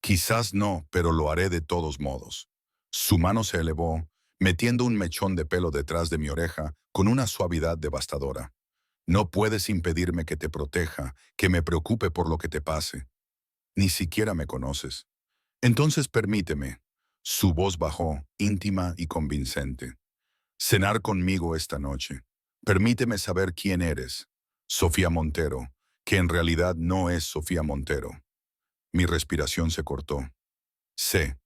S1: Quizás no, pero lo haré de todos modos. Su mano se elevó, metiendo un mechón de pelo detrás de mi oreja con una suavidad devastadora. No puedes impedirme que te proteja, que me preocupe por lo que te pase. Ni siquiera me conoces. Entonces permíteme. Su voz bajó, íntima y convincente. Cenar conmigo esta noche. Permíteme saber quién eres. Sofía Montero, que en realidad no es Sofía Montero. Mi respiración se cortó. Sé,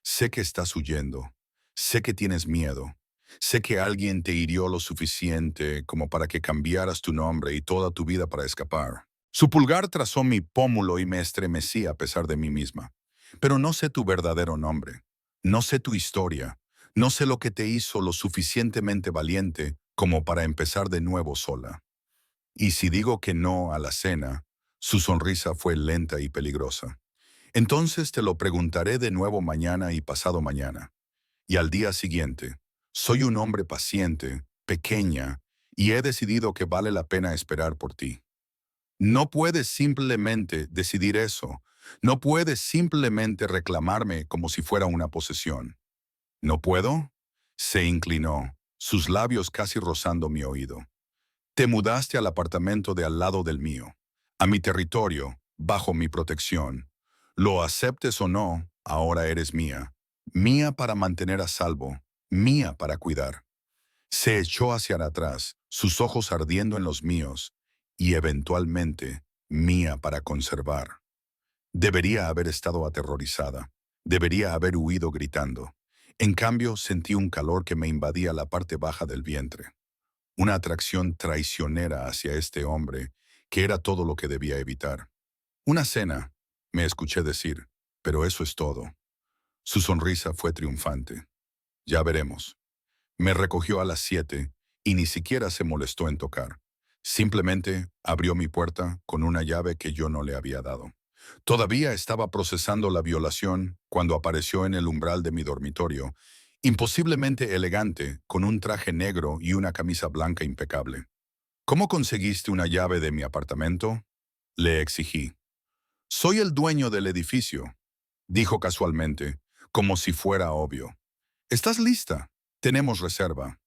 S1: sé que estás huyendo. Sé que tienes miedo. Sé que alguien te hirió lo suficiente como para que cambiaras tu nombre y toda tu vida para escapar. Su pulgar trazó mi pómulo y me estremecí a pesar de mí misma. Pero no sé tu verdadero nombre. No sé tu historia. No sé lo que te hizo lo suficientemente valiente como para empezar de nuevo sola. Y si digo que no a la cena, su sonrisa fue lenta y peligrosa. Entonces te lo preguntaré de nuevo mañana y pasado mañana. Y al día siguiente, soy un hombre paciente, pequeña, y he decidido que vale la pena esperar por ti. No puedes simplemente decidir eso. No puedes simplemente reclamarme como si fuera una posesión. ¿No puedo? Se inclinó, sus labios casi rozando mi oído. Te mudaste al apartamento de al lado del mío, a mi territorio, bajo mi protección. Lo aceptes o no, ahora eres mía. Mía para mantener a salvo, mía para cuidar. Se echó hacia atrás, sus ojos ardiendo en los míos, y eventualmente mía para conservar. Debería haber estado aterrorizada, debería haber huido gritando. En cambio, sentí un calor que me invadía la parte baja del vientre, una atracción traicionera hacia este hombre, que era todo lo que debía evitar. Una cena, me escuché decir, pero eso es todo. Su sonrisa fue triunfante. Ya veremos. Me recogió a las 7 y ni siquiera se molestó en tocar. Simplemente abrió mi puerta con una llave que yo no le había dado. Todavía estaba procesando la violación cuando apareció en el umbral de mi dormitorio, imposiblemente elegante, con un traje negro y una camisa blanca impecable. ¿Cómo conseguiste una llave de mi apartamento? Le exigí. Soy el dueño del edificio, dijo casualmente, como si fuera obvio. ¿Estás lista? Tenemos reserva.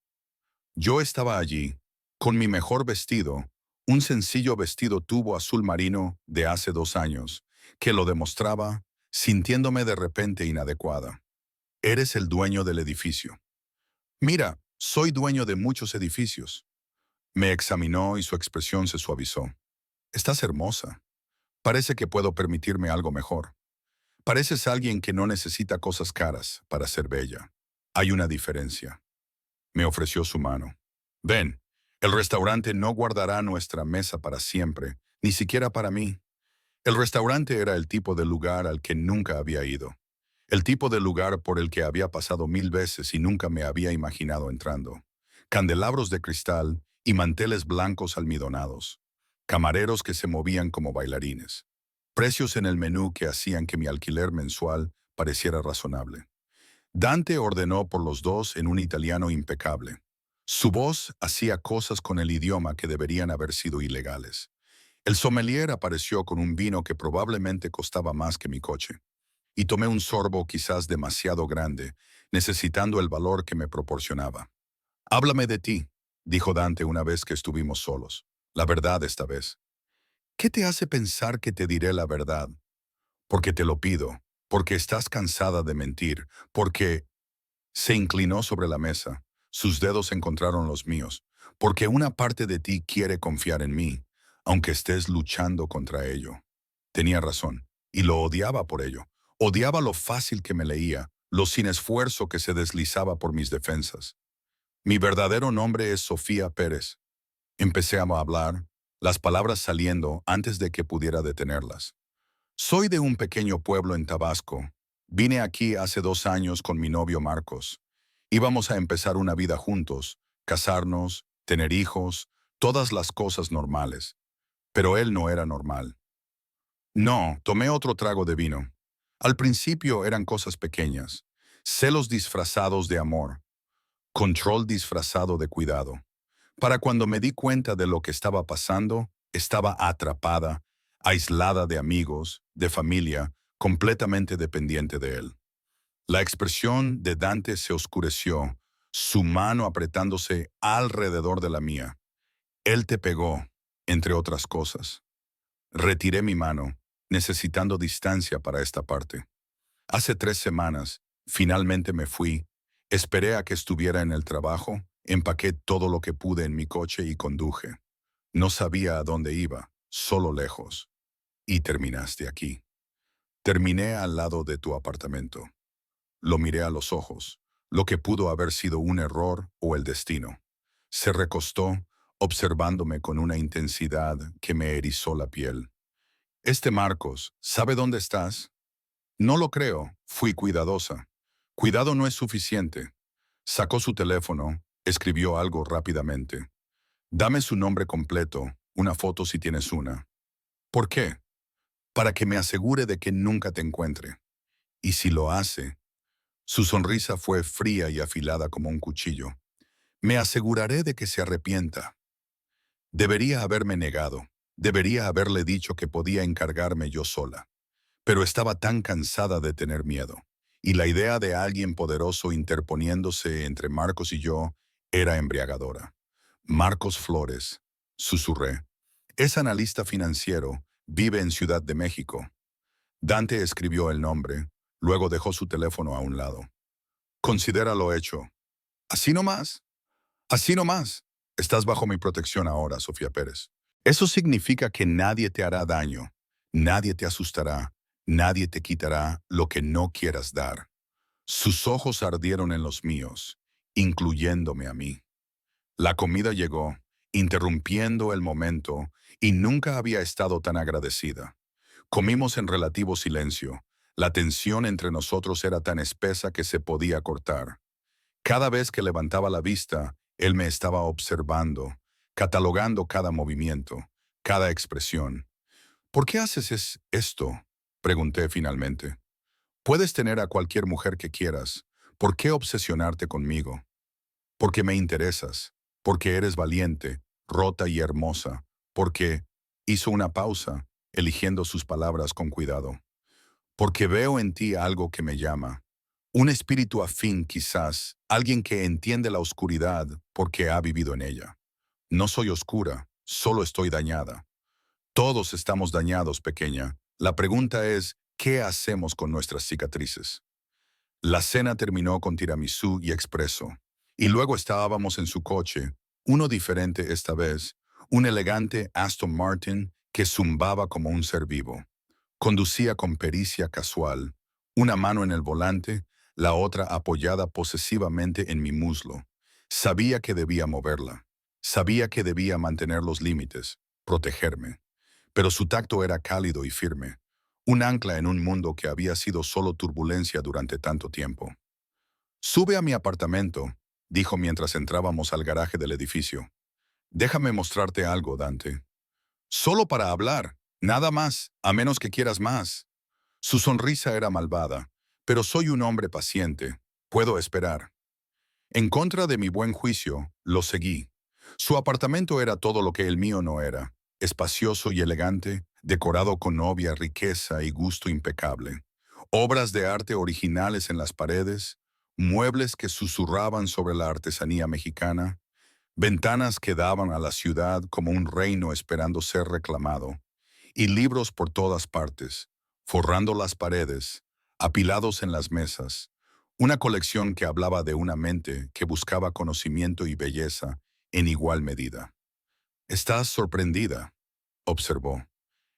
S1: Yo estaba allí, con mi mejor vestido, un sencillo vestido tubo azul marino de hace 2 años, que lo demostraba, sintiéndome de repente inadecuada. Eres el dueño del edificio. Mira, soy dueño de muchos edificios. Me examinó y su expresión se suavizó. Estás hermosa. Parece que puedo permitirme algo mejor. Pareces alguien que no necesita cosas caras para ser bella. Hay una diferencia. Me ofreció su mano. Ven, el restaurante no guardará nuestra mesa para siempre, ni siquiera para mí. El restaurante era el tipo de lugar al que nunca había ido. El tipo de lugar por el que había pasado 1000 veces y nunca me había imaginado entrando. Candelabros de cristal y manteles blancos almidonados. Camareros que se movían como bailarines. Precios en el menú que hacían que mi alquiler mensual pareciera razonable. Dante ordenó por los dos en un italiano impecable. Su voz hacía cosas con el idioma que deberían haber sido ilegales. El sommelier apareció con un vino que probablemente costaba más que mi coche. Y tomé un sorbo quizás demasiado grande, necesitando el valor que me proporcionaba. Háblame de ti, dijo Dante una vez que estuvimos solos. La verdad esta vez. ¿Qué te hace pensar que te diré la verdad? Porque te lo pido, porque estás cansada de mentir, porque... Se inclinó sobre la mesa. Sus dedos encontraron los míos, porque una parte de ti quiere confiar en mí, aunque estés luchando contra ello. Tenía razón, y lo odiaba por ello. Odiaba lo fácil que me leía, lo sin esfuerzo que se deslizaba por mis defensas. Mi verdadero nombre es Sofía Pérez. Empecé a hablar, las palabras saliendo antes de que pudiera detenerlas. Soy de un pequeño pueblo en Tabasco. Vine aquí hace 2 años con mi novio Marcos. Íbamos a empezar una vida juntos, casarnos, tener hijos, todas las cosas normales. Pero él no era normal. No, tomé otro trago de vino. Al principio eran cosas pequeñas, celos disfrazados de amor, control disfrazado de cuidado. Para cuando me di cuenta de lo que estaba pasando, estaba atrapada, aislada de amigos, de familia, completamente dependiente de él. La expresión de Dante se oscureció, su mano apretándose alrededor de la mía. Él te pegó, entre otras cosas. Retiré mi mano, necesitando distancia para esta parte. Hace 3 semanas, finalmente me fui. Esperé a que estuviera en el trabajo, empaqué todo lo que pude en mi coche y conduje. No sabía a dónde iba, solo lejos. Y terminaste aquí. Terminé al lado de tu apartamento. Lo miré a los ojos, lo que pudo haber sido un error o el destino. Se recostó, observándome con una intensidad que me erizó la piel. Marcos, ¿sabe dónde estás? No lo creo, fui cuidadosa. Cuidado no es suficiente. Sacó su teléfono, escribió algo rápidamente. Dame su nombre completo, una foto si tienes una. ¿Por qué? Para que me asegure de que nunca te encuentre. Y si lo hace, su sonrisa fue fría y afilada como un cuchillo. Me aseguraré de que se arrepienta. Debería haberme negado. Debería haberle dicho que podía encargarme yo sola. Pero estaba tan cansada de tener miedo. Y la idea de alguien poderoso interponiéndose entre Marcos y yo era embriagadora. Marcos Flores, susurré. Es analista financiero, vive en Ciudad de México. Dante escribió el nombre, luego dejó su teléfono a un lado. Considéralo hecho. Así nomás. Así nomás. Estás bajo mi protección ahora, Sofía Pérez. Eso significa que nadie te hará daño, nadie te asustará, nadie te quitará lo que no quieras dar. Sus ojos ardieron en los míos, incluyéndome a mí. La comida llegó, interrumpiendo el momento, y nunca había estado tan agradecida. Comimos en relativo silencio. La tensión entre nosotros era tan espesa que se podía cortar. Cada vez que levantaba la vista, él me estaba observando, catalogando cada movimiento, cada expresión. ¿Por qué haces esto? Pregunté finalmente. Puedes tener a cualquier mujer que quieras. ¿Por qué obsesionarte conmigo? Porque me interesas, porque eres valiente, rota y hermosa, porque hizo una pausa, eligiendo sus palabras con cuidado. Porque veo en ti algo que me llama. Un espíritu afín quizás, alguien que entiende la oscuridad porque ha vivido en ella. No soy oscura, solo estoy dañada. Todos estamos dañados, pequeña. La pregunta es, ¿qué hacemos con nuestras cicatrices? La cena terminó con tiramisú y expreso. Y luego estábamos en su coche, uno diferente esta vez, un elegante Aston Martin que zumbaba como un ser vivo. Conducía con pericia casual, una mano en el volante, la otra apoyada posesivamente en mi muslo. Sabía que debía moverla. Sabía que debía mantener los límites, protegerme. Pero su tacto era cálido y firme, un ancla en un mundo que había sido solo turbulencia durante tanto tiempo. Sube a mi apartamento, dijo mientras entrábamos al garaje del edificio. Déjame mostrarte algo, Dante. Solo para hablar, nada más, a menos que quieras más. Su sonrisa era malvada, pero soy un hombre paciente, puedo esperar. En contra de mi buen juicio, lo seguí. Su apartamento era todo lo que el mío no era, espacioso y elegante, decorado con obvia riqueza y gusto impecable. Obras de arte originales en las paredes, muebles que susurraban sobre la artesanía mexicana, ventanas que daban a la ciudad como un reino esperando ser reclamado, y libros por todas partes, forrando las paredes, apilados en las mesas, una colección que hablaba de una mente que buscaba conocimiento y belleza en igual medida. «Estás sorprendida», observó.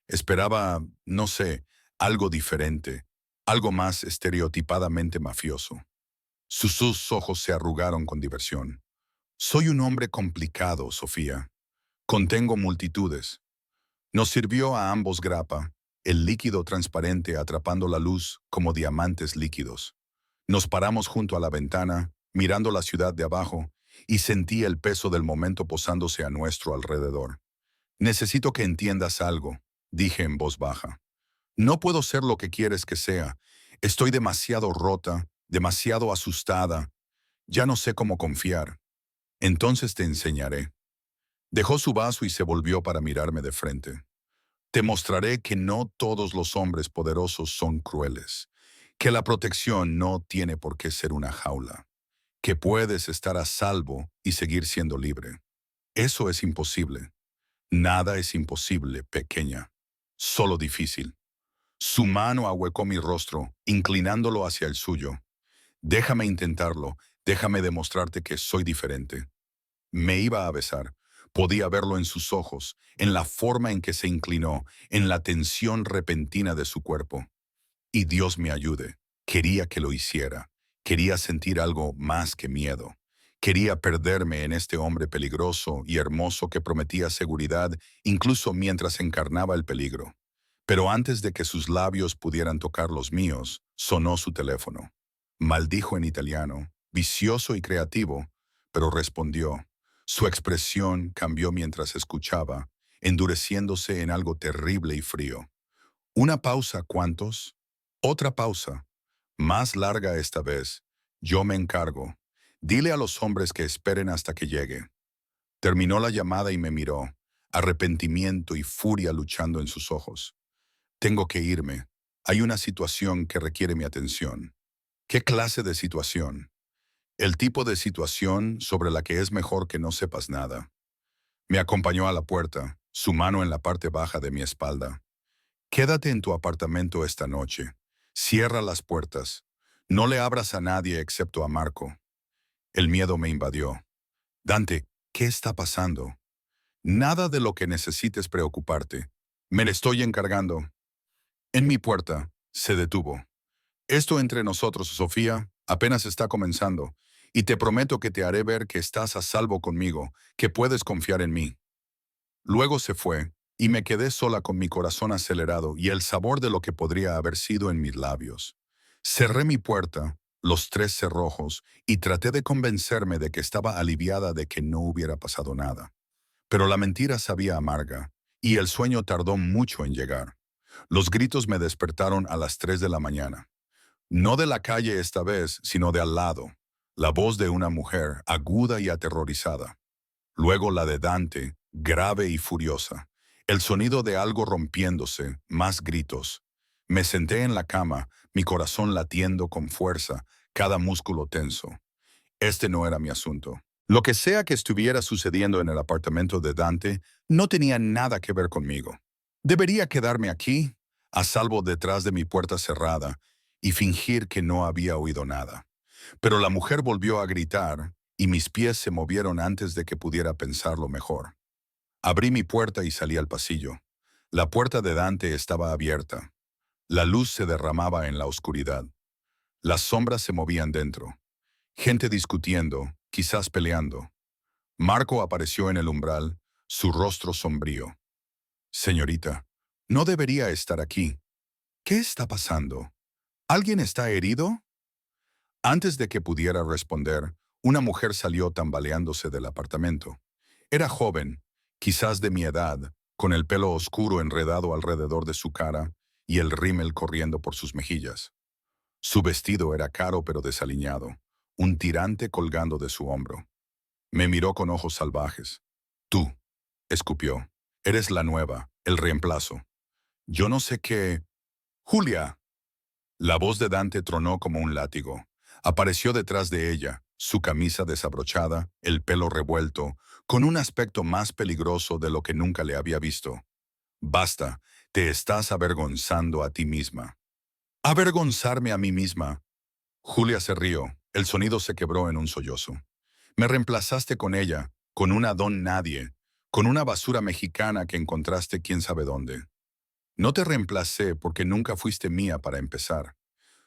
S1: Esperaba, no sé, algo diferente, algo más estereotipadamente mafioso. Sus ojos se arrugaron con diversión. «Soy un hombre complicado, Sofía. Contengo multitudes». Nos sirvió a ambos grapa, el líquido transparente atrapando la luz como diamantes líquidos. Nos paramos junto a la ventana, mirando la ciudad de abajo, y sentí el peso del momento posándose a nuestro alrededor. «Necesito que entiendas algo», dije en voz baja. «No puedo ser lo que quieres que sea. Estoy demasiado rota, demasiado asustada. Ya no sé cómo confiar. Entonces te enseñaré». Dejó su vaso y se volvió para mirarme de frente. Te mostraré que no todos los hombres poderosos son crueles, que la protección no tiene por qué ser una jaula, que puedes estar a salvo y seguir siendo libre. Eso es imposible. Nada es imposible, pequeña, solo difícil. Su mano ahuecó mi rostro, inclinándolo hacia el suyo. Déjame intentarlo, déjame demostrarte que soy diferente. Me iba a besar. Podía verlo en sus ojos, en la forma en que se inclinó, en la tensión repentina de su cuerpo. Y Dios me ayude. Quería que lo hiciera. Quería sentir algo más que miedo. Quería perderme en este hombre peligroso y hermoso que prometía seguridad incluso mientras encarnaba el peligro. Pero antes de que sus labios pudieran tocar los míos, sonó su teléfono. Maldijo en italiano, vicioso y creativo, pero respondió. Su expresión cambió mientras escuchaba, endureciéndose en algo terrible y frío. Una pausa, ¿cuántos? Otra pausa, más larga esta vez. Yo me encargo. Dile a los hombres que esperen hasta que llegue. Terminó la llamada y me miró, arrepentimiento y furia luchando en sus ojos. Tengo que irme. Hay una situación que requiere mi atención. ¿Qué clase de situación? El tipo de situación sobre la que es mejor que no sepas nada. Me acompañó a la puerta, su mano en la parte baja de mi espalda. Quédate en tu apartamento esta noche. Cierra las puertas. No le abras a nadie excepto a Marco. El miedo me invadió. Dante, ¿qué está pasando? Nada de lo que necesites preocuparte. Me le estoy encargando. En mi puerta, se detuvo. Esto entre nosotros, Sofía, apenas está comenzando, y te prometo que te haré ver que estás a salvo conmigo, que puedes confiar en mí. Luego se fue, y me quedé sola con mi corazón acelerado y el sabor de lo que podría haber sido en mis labios. Cerré mi puerta, los tres cerrojos, y traté de convencerme de que estaba aliviada de que no hubiera pasado nada. Pero la mentira sabía amarga, y el sueño tardó mucho en llegar. Los gritos me despertaron a las 3 de la mañana. No de la calle esta vez, sino de al lado. La voz de una mujer, aguda y aterrorizada. Luego la de Dante, grave y furiosa. El sonido de algo rompiéndose, más gritos. Me senté en la cama, mi corazón latiendo con fuerza, cada músculo tenso. Este no era mi asunto. Lo que sea que estuviera sucediendo en el apartamento de Dante no tenía nada que ver conmigo. Debería quedarme aquí, a salvo detrás de mi puerta cerrada, y fingir que no había oído nada. Pero la mujer volvió a gritar, y mis pies se movieron antes de que pudiera pensarlo mejor. Abrí mi puerta y salí al pasillo. La puerta de Dante estaba abierta. La luz se derramaba en la oscuridad. Las sombras se movían dentro. Gente discutiendo, quizás peleando. Marco apareció en el umbral, su rostro sombrío. Señorita, no debería estar aquí. ¿Qué está pasando? ¿Alguien está herido? Antes de que pudiera responder, una mujer salió tambaleándose del apartamento. Era joven, quizás de mi edad, con el pelo oscuro enredado alrededor de su cara y el rímel corriendo por sus mejillas. Su vestido era caro pero desaliñado, un tirante colgando de su hombro. Me miró con ojos salvajes. Tú, escupió, eres la nueva, el reemplazo. Yo no sé qué... Julia. La voz de Dante tronó como un látigo. Apareció detrás de ella, su camisa desabrochada, el pelo revuelto, con un aspecto más peligroso de lo que nunca le había visto. Basta, te estás avergonzando a ti misma. ¿Avergonzarme a mí misma? Julia se rió, el sonido se quebró en un sollozo. Me reemplazaste con ella, con una don nadie, con una basura mexicana que encontraste quién sabe dónde. No te reemplacé porque nunca fuiste mía para empezar.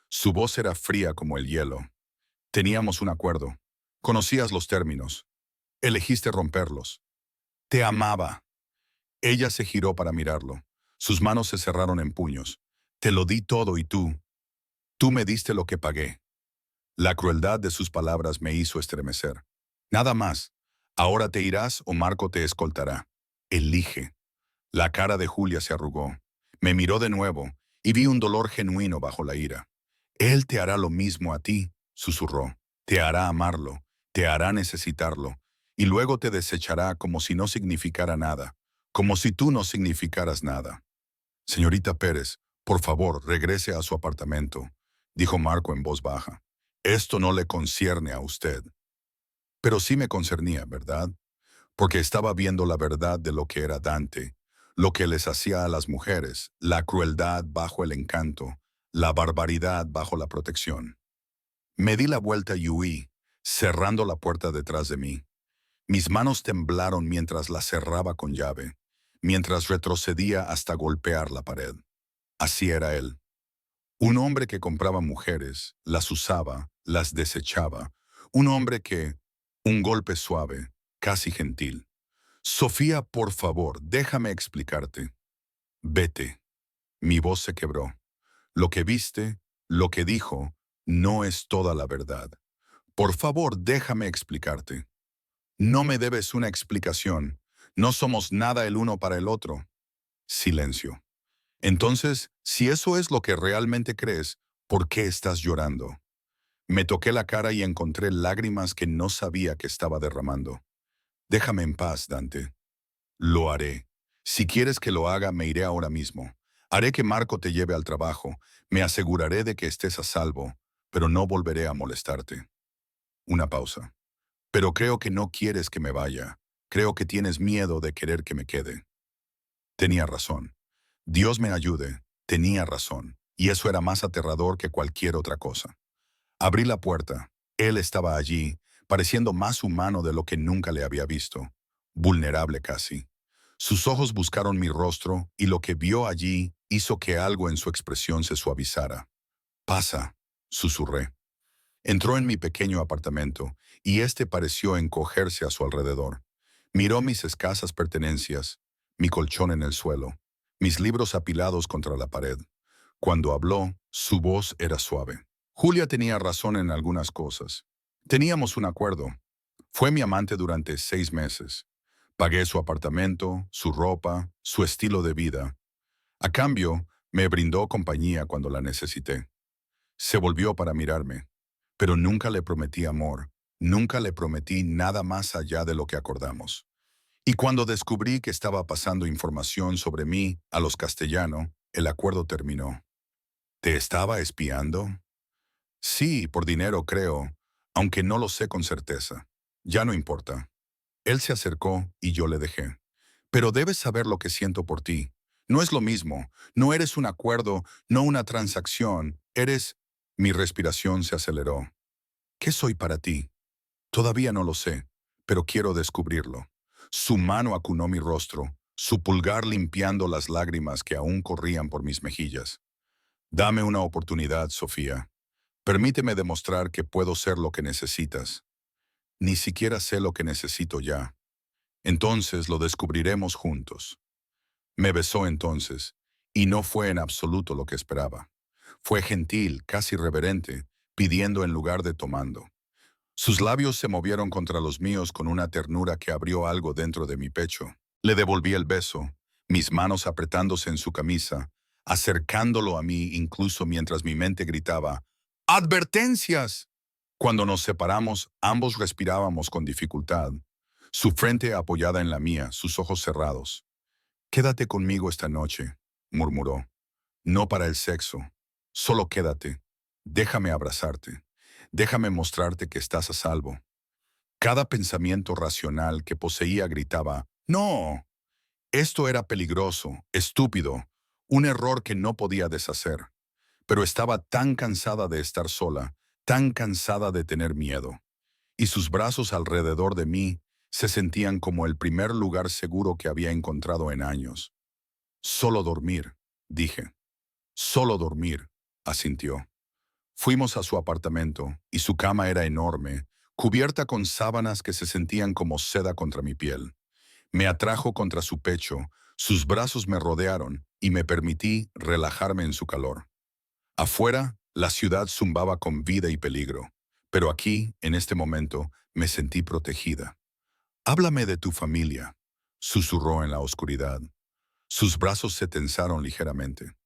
S1: Su voz era fría como el hielo. Teníamos un acuerdo. Conocías los términos. Elegiste romperlos. Te amaba. Ella se giró para mirarlo. Sus manos se cerraron en puños. Te lo di todo y tú me diste lo que pagué. La crueldad de sus palabras me hizo estremecer. Nada más. Ahora te irás o Marco te escoltará. Elige. La cara de Julia se arrugó. Me miró de nuevo y vi un dolor genuino bajo la ira. Él te hará lo mismo a ti, susurró. Te hará amarlo, te hará necesitarlo, y luego te desechará como si no significara nada, como si tú no significaras nada. Señorita Pérez, por favor, regrese a su apartamento, dijo Marco en voz baja. Esto no le concierne a usted. Pero sí me concernía, ¿verdad? Porque estaba viendo la verdad de lo que era Dante, lo que les hacía a las mujeres, la crueldad bajo el encanto, la barbaridad bajo la protección. Me di la vuelta y huí, cerrando la puerta detrás de mí. Mis manos temblaron mientras la cerraba con llave, mientras retrocedía hasta golpear la pared. Así era él. Un hombre que compraba mujeres, las usaba, las desechaba. Un hombre que... Un golpe suave, casi gentil. Sofía, por favor, déjame explicarte. Vete. Mi voz se quebró. Lo que viste, lo que dijo, no es toda la verdad. Por favor, déjame explicarte. No me debes una explicación. No somos nada el uno para el otro. Silencio. Entonces, si eso es lo que realmente crees, ¿por qué estás llorando? Me toqué la cara y encontré lágrimas que no sabía que estaba derramando. Déjame en paz, Dante. Lo haré. Si quieres que lo haga, me iré ahora mismo. Haré que Marco te lleve al trabajo. Me aseguraré de que estés a salvo, pero no volveré a molestarte. Una pausa. Pero creo que no quieres que me vaya. Creo que tienes miedo de querer que me quede. Tenía razón. Dios me ayude. Tenía razón. Y eso era más aterrador que cualquier otra cosa. Abrí la puerta. Él estaba allí, pareciendo más humano de lo que nunca le había visto. Vulnerable casi. Sus ojos buscaron mi rostro y lo que vio allí hizo que algo en su expresión se suavizara. Pasa, susurré. Entró en mi pequeño apartamento y éste pareció encogerse a su alrededor. Miró mis escasas pertenencias, mi colchón en el suelo, mis libros apilados contra la pared. Cuando habló, su voz era suave. Julia tenía razón en algunas cosas. Teníamos un acuerdo. Fue mi amante durante 6 meses. Pagué su apartamento, su ropa, su estilo de vida. A cambio, me brindó compañía cuando la necesité. Se volvió para mirarme. Pero nunca le prometí amor. Nunca le prometí nada más allá de lo que acordamos. Y cuando descubrí que estaba pasando información sobre mí a los castellanos, el acuerdo terminó. ¿Te estaba espiando? Sí, por dinero creo, aunque no lo sé con certeza. Ya no importa. Él se acercó y yo le dejé. Pero debes saber lo que siento por ti. No es lo mismo. No eres un acuerdo, no una transacción. Eres... Mi respiración se aceleró. ¿Qué soy para ti? Todavía no lo sé, pero quiero descubrirlo. Su mano acunó mi rostro, su pulgar limpiando las lágrimas que aún corrían por mis mejillas. Dame una oportunidad, Sofía. Permíteme demostrar que puedo ser lo que necesitas. Ni siquiera sé lo que necesito ya. Entonces lo descubriremos juntos. Me besó entonces, y no fue en absoluto lo que esperaba. Fue gentil, casi reverente, pidiendo en lugar de tomando. Sus labios se movieron contra los míos con una ternura que abrió algo dentro de mi pecho. Le devolví el beso, mis manos apretándose en su camisa, acercándolo a mí incluso mientras mi mente gritaba, ¡Advertencias! Cuando nos separamos, ambos respirábamos con dificultad, su frente apoyada en la mía, sus ojos cerrados. «Quédate conmigo esta noche», murmuró. «No para el sexo. Solo quédate. Déjame abrazarte. Déjame mostrarte que estás a salvo». Cada pensamiento racional que poseía gritaba, «¡No!». Esto era peligroso, estúpido, un error que no podía deshacer. Pero estaba tan cansada de estar sola, tan cansada de tener miedo. Y sus brazos alrededor de mí se sentían como el primer lugar seguro que había encontrado en años. «Solo dormir», dije. «Solo dormir», asintió. Fuimos a su apartamento, y su cama era enorme, cubierta con sábanas que se sentían como seda contra mi piel. Me atrajo contra su pecho, sus brazos me rodearon, y me permití relajarme en su calor. Afuera, la ciudad zumbaba con vida y peligro, pero aquí, en este momento, me sentí protegida. «Háblame de tu familia», susurró en la oscuridad. Sus brazos se tensaron ligeramente.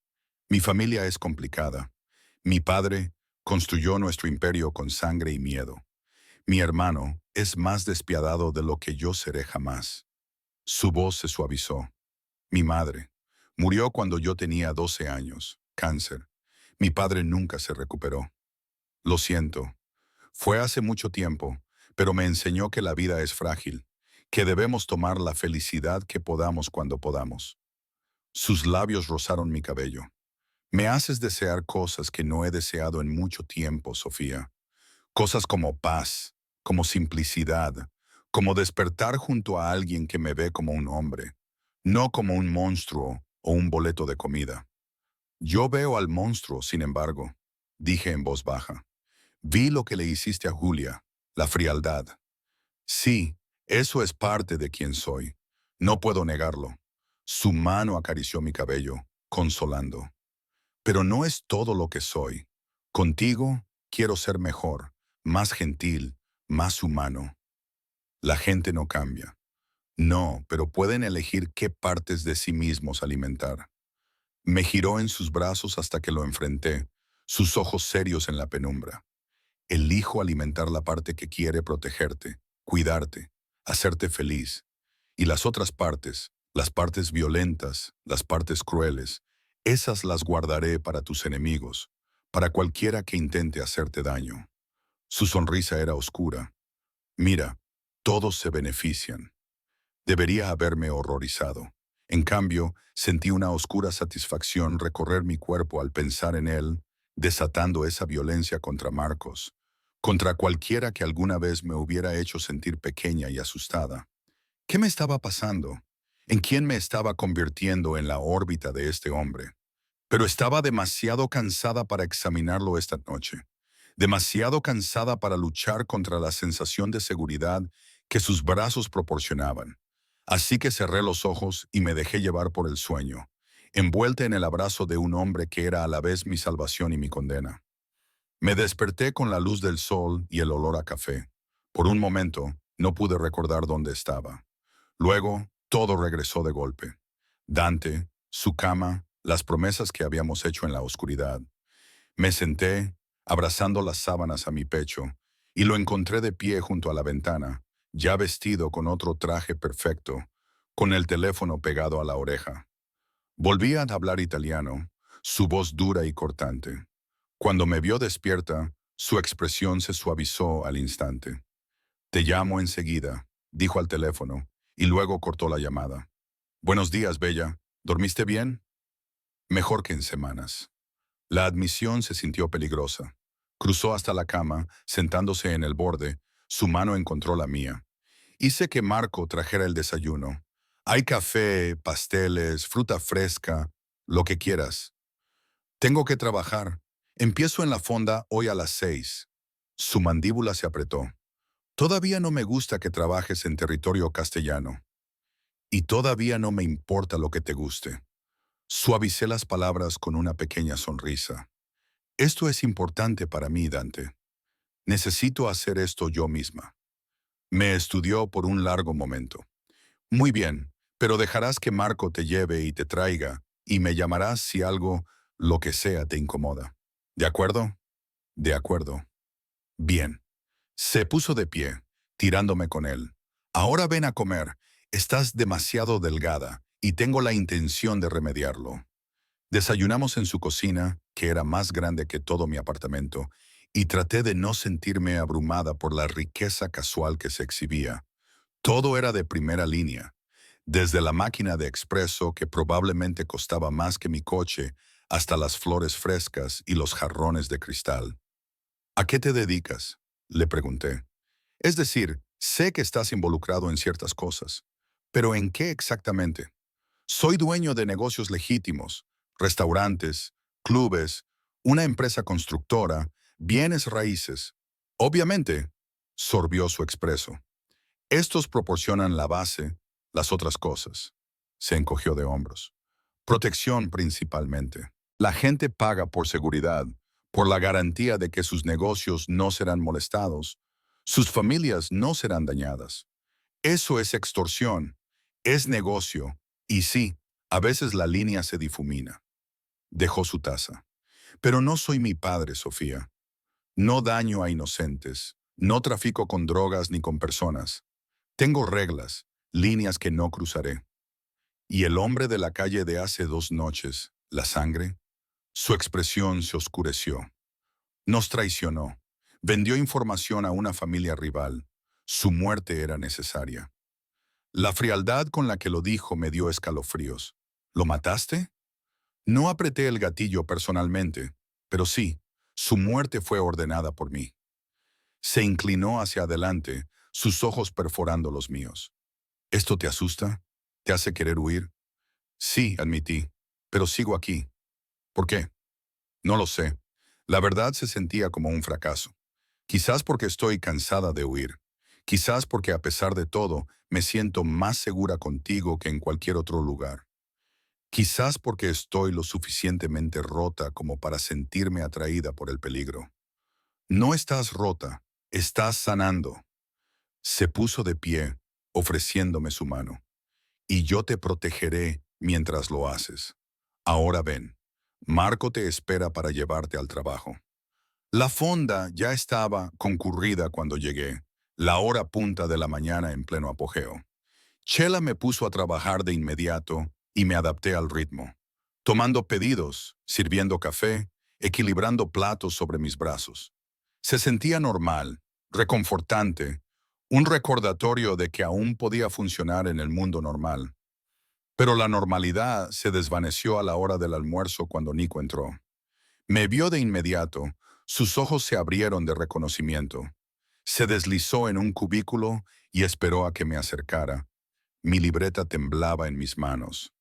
S1: «Mi familia es complicada. Mi padre construyó nuestro imperio con sangre y miedo. Mi hermano es más despiadado de lo que yo seré jamás». Su voz se suavizó. «Mi madre, Murió cuando yo tenía 12 años. Cáncer. Mi padre nunca se recuperó. Lo siento. Fue hace mucho tiempo, pero me enseñó que la vida es frágil, que debemos tomar la felicidad que podamos cuando podamos. Sus labios rozaron mi cabello. Me haces desear cosas que no he deseado en mucho tiempo, Sofía. Cosas como paz, como simplicidad, como despertar junto a alguien que me ve como un hombre, no como un monstruo o un boleto de comida. Yo veo al monstruo, sin embargo, dije en voz baja. Vi lo que le hiciste a Julia, la frialdad. Sí, eso es parte de quien soy. No puedo negarlo. Su mano acarició mi cabello, consolando. Pero no es todo lo que soy. Contigo quiero ser mejor, más gentil, más humano. La gente no cambia. No, pero pueden elegir qué partes de sí mismos alimentar. Me giró en sus brazos hasta que lo enfrenté, sus ojos serios en la penumbra. Elijo alimentar la parte que quiere protegerte, cuidarte, hacerte feliz. Y las otras partes, las partes violentas, las partes crueles, esas las guardaré para tus enemigos, para cualquiera que intente hacerte daño. Su sonrisa era oscura. Mira, todos se benefician. Debería haberme horrorizado. En cambio, sentí una oscura satisfacción recorrer mi cuerpo al pensar en él, desatando esa violencia contra Marcos, contra cualquiera que alguna vez me hubiera hecho sentir pequeña y asustada. ¿Qué me estaba pasando? ¿En quién me estaba convirtiendo en la órbita de este hombre? Pero estaba demasiado cansada para examinarlo esta noche, demasiado cansada para luchar contra la sensación de seguridad que sus brazos proporcionaban. Así que cerré los ojos y me dejé llevar por el sueño, envuelta en el abrazo de un hombre que era a la vez mi salvación y mi condena. Me desperté con la luz del sol y el olor a café. Por un momento, no pude recordar dónde estaba. Luego, todo regresó de golpe. Dante, su cama, las promesas que habíamos hecho en la oscuridad. Me senté, abrazando las sábanas a mi pecho, y lo encontré de pie junto a la ventana, ya vestido con otro traje perfecto, con el teléfono pegado a la oreja. Volvía a hablar italiano, su voz dura y cortante. Cuando me vio despierta, su expresión se suavizó al instante. Te llamo enseguida, dijo al teléfono, y luego cortó la llamada. Buenos días, Bella. ¿Dormiste bien? Mejor que en semanas. La admisión se sintió peligrosa. Cruzó hasta la cama, sentándose en el borde, su mano encontró la mía. Hice que Marco trajera el desayuno. Hay café, pasteles, fruta fresca, lo que quieras. Tengo que trabajar. Empiezo en la fonda hoy a las 6. Su mandíbula se apretó. Todavía no me gusta que trabajes en territorio castellano. Y todavía no me importa lo que te guste. Suavicé las palabras con una pequeña sonrisa. Esto es importante para mí, Dante. Necesito hacer esto yo misma. Me estudió por un largo momento. Muy bien, pero dejarás que Marco te lleve y te traiga, y me llamarás si algo, lo que sea, te incomoda. ¿De acuerdo? De acuerdo. Bien. Se puso de pie, tirándome con él. Ahora ven a comer. Estás demasiado delgada, y tengo la intención de remediarlo. Desayunamos en su cocina, que era más grande que todo mi apartamento, y traté de no sentirme abrumada por la riqueza casual que se exhibía. Todo era de primera línea, desde la máquina de expreso que probablemente costaba más que mi coche, hasta las flores frescas y los jarrones de cristal. ¿A qué te dedicas?, le pregunté. Es decir, sé que estás involucrado en ciertas cosas, pero ¿en qué exactamente? Soy dueño de negocios legítimos, restaurantes, clubes, una empresa constructora, bienes raíces. Obviamente, sorbió su expreso. Estos proporcionan la base, las otras cosas. Se encogió de hombros. Protección principalmente. La gente paga por seguridad, por la garantía de que sus negocios no serán molestados, sus familias no serán dañadas. Eso es extorsión, es negocio, y sí, a veces la línea se difumina. Dejó su taza. Pero no soy mi padre, Sofía. No daño a inocentes, no trafico con drogas ni con personas. Tengo reglas, líneas que no cruzaré. Y el hombre de la calle de hace 2 noches, la sangre, su expresión se oscureció. Nos traicionó. Vendió información a una familia rival. Su muerte era necesaria. La frialdad con la que lo dijo me dio escalofríos. ¿Lo mataste? No apreté el gatillo personalmente, pero sí, su muerte fue ordenada por mí. Se inclinó hacia adelante, sus ojos perforando los míos. ¿Esto te asusta? ¿Te hace querer huir? Sí, admití, pero sigo aquí. ¿Por qué? No lo sé. La verdad se sentía como un fracaso. Quizás porque estoy cansada de huir. Quizás porque a pesar de todo, me siento más segura contigo que en cualquier otro lugar. Quizás porque estoy lo suficientemente rota como para sentirme atraída por el peligro. No estás rota, estás sanando. Se puso de pie, ofreciéndome su mano. Y yo te protegeré mientras lo haces. Ahora ven. Marco te espera para llevarte al trabajo. La fonda ya estaba concurrida cuando llegué, la hora punta de la mañana en pleno apogeo. Chela me puso a trabajar de inmediato y me adapté al ritmo, tomando pedidos, sirviendo café, equilibrando platos sobre mis brazos. Se sentía normal, reconfortante, un recordatorio de que aún podía funcionar en el mundo normal. Pero la normalidad se desvaneció a la hora del almuerzo cuando Nico entró. Me vio de inmediato, sus ojos se abrieron de reconocimiento. Se deslizó en un cubículo y esperó a que me acercara. Mi libreta temblaba en mis manos.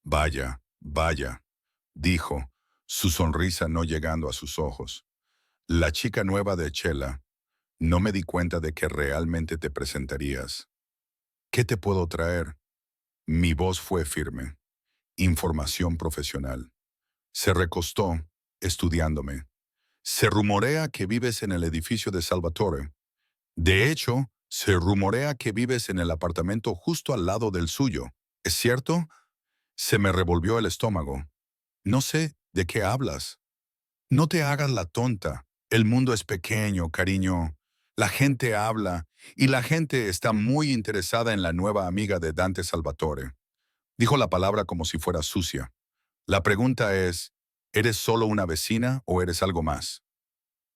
S1: Vaya, vaya, dijo, su sonrisa no llegando a sus ojos. La chica nueva de Chela, no me di cuenta de que realmente te presentarías. ¿Qué te puedo traer? Mi voz fue firme. Información profesional. Se recostó, estudiándome. Se rumorea que vives en el edificio de Salvatore. De hecho, se rumorea que vives en el apartamento justo al lado del suyo. ¿Es cierto? Se me revolvió el estómago. No sé de qué hablas. No te hagas la tonta. El mundo es pequeño, cariño. La gente habla y la gente está muy interesada en la nueva amiga de Dante Salvatore. Dijo la palabra como si fuera sucia. La pregunta es, ¿eres solo una vecina o eres algo más?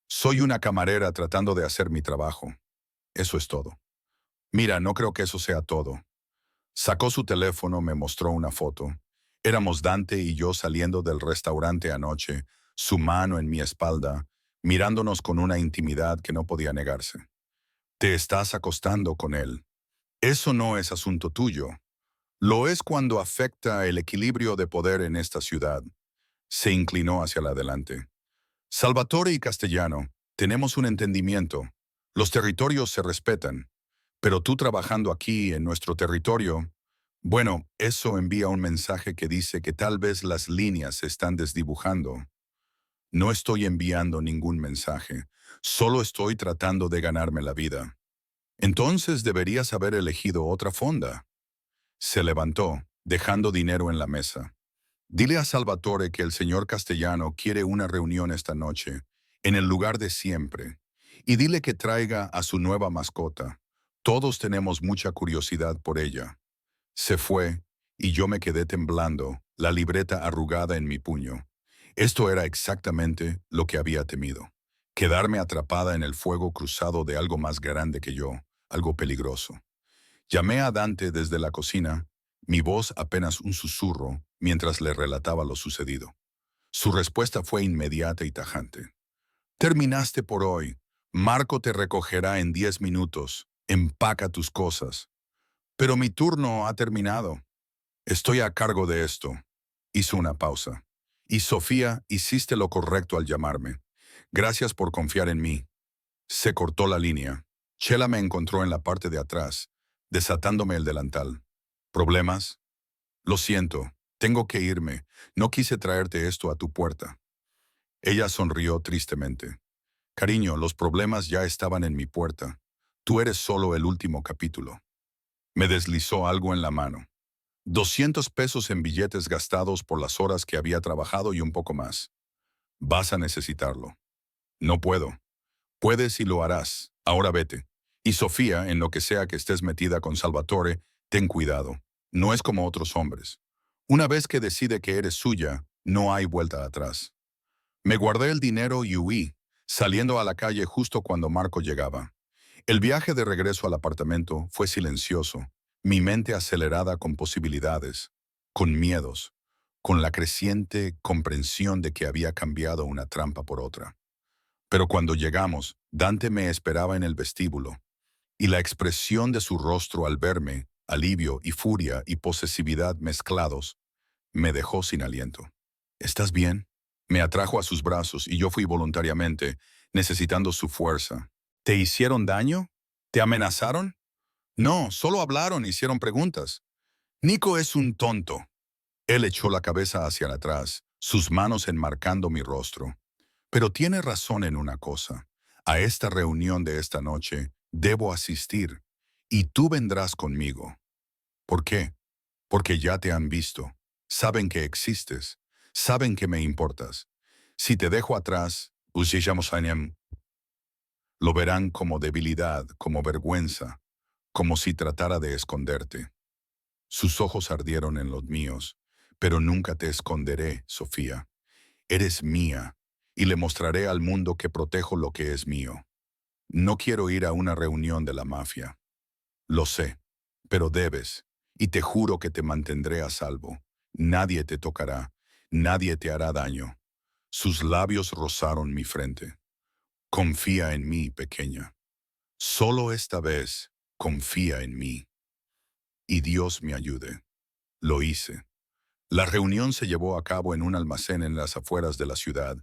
S1: Soy una camarera tratando de hacer mi trabajo. Eso es todo. Mira, no creo que eso sea todo. Sacó su teléfono, me mostró una foto. Éramos Dante y yo saliendo del restaurante anoche, su mano en mi espalda, mirándonos con una intimidad que no podía negarse. Te estás acostando con él. Eso no es asunto tuyo. Lo es cuando afecta el equilibrio de poder en esta ciudad. Se inclinó hacia adelante. Salvatore y Castellano, tenemos un entendimiento. Los territorios se respetan. Pero tú trabajando aquí en nuestro territorio, bueno, eso envía un mensaje que dice que tal vez las líneas se están desdibujando. No estoy enviando ningún mensaje, solo estoy tratando de ganarme la vida. Entonces deberías haber elegido otra fonda. Se levantó, dejando dinero en la mesa. Dile a Salvatore que el señor Castellano quiere una reunión esta noche, en el lugar de siempre, y dile que traiga a su nueva mascota. Todos tenemos mucha curiosidad por ella. Se fue, y yo me quedé temblando, la libreta arrugada en mi puño. Esto era exactamente lo que había temido. Quedarme atrapada en el fuego cruzado de algo más grande que yo, algo peligroso. Llamé a Dante desde la cocina, mi voz apenas un susurro, mientras le relataba lo sucedido. Su respuesta fue inmediata y tajante. Terminaste por hoy. Marco te recogerá en 10 minutos. Empaca tus cosas. Pero mi turno ha terminado. Estoy a cargo de esto. Hizo una pausa. Y Sofía, hiciste lo correcto al llamarme. Gracias por confiar en mí. Se cortó la línea. Chela me encontró en la parte de atrás, desatándome el delantal. ¿Problemas? Lo siento, tengo que irme. No quise traerte esto a tu puerta. Ella sonrió tristemente. Cariño, los problemas ya estaban en mi puerta. Tú eres solo el último capítulo. Me deslizó algo en la mano. 200 pesos en billetes gastados por las horas que había trabajado y un poco más. Vas a necesitarlo. No puedo. Puedes y lo harás. Ahora vete. Y Sofía, en lo que sea que estés metida con Salvatore, ten cuidado. No es como otros hombres. Una vez que decide que eres suya, no hay vuelta atrás. Me guardé el dinero y huí, saliendo a la calle justo cuando Marco llegaba. El viaje de regreso al apartamento fue silencioso, mi mente acelerada con posibilidades, con miedos, con la creciente comprensión de que había cambiado una trampa por otra. Pero cuando llegamos, Dante me esperaba en el vestíbulo, y la expresión de su rostro al verme, alivio y furia y posesividad mezclados, me dejó sin aliento. ¿Estás bien? Me atrajo a sus brazos y yo fui voluntariamente, necesitando su fuerza. ¿Te hicieron daño? ¿Te amenazaron? No, solo hablaron, hicieron preguntas. Nico es un tonto. Él echó la cabeza hacia atrás, sus manos enmarcando mi rostro. Pero tiene razón en una cosa. A esta reunión de esta noche debo asistir, y tú vendrás conmigo. ¿Por qué? Porque ya te han visto. Saben que existes. Saben que me importas. Si te dejo atrás, lo verán como debilidad, como vergüenza, como si tratara de esconderte. Sus ojos ardieron en los míos. Pero nunca te esconderé, Sofía. Eres mía, y le mostraré al mundo que protejo lo que es mío. No quiero ir a una reunión de la mafia. Lo sé, pero debes, y te juro que te mantendré a salvo. Nadie te tocará, nadie te hará daño. Sus labios rozaron mi frente. Confía en mí, pequeña. Solo esta vez, confía en mí. Y Dios me ayude. Lo hice. La reunión se llevó a cabo en un almacén en las afueras de la ciudad,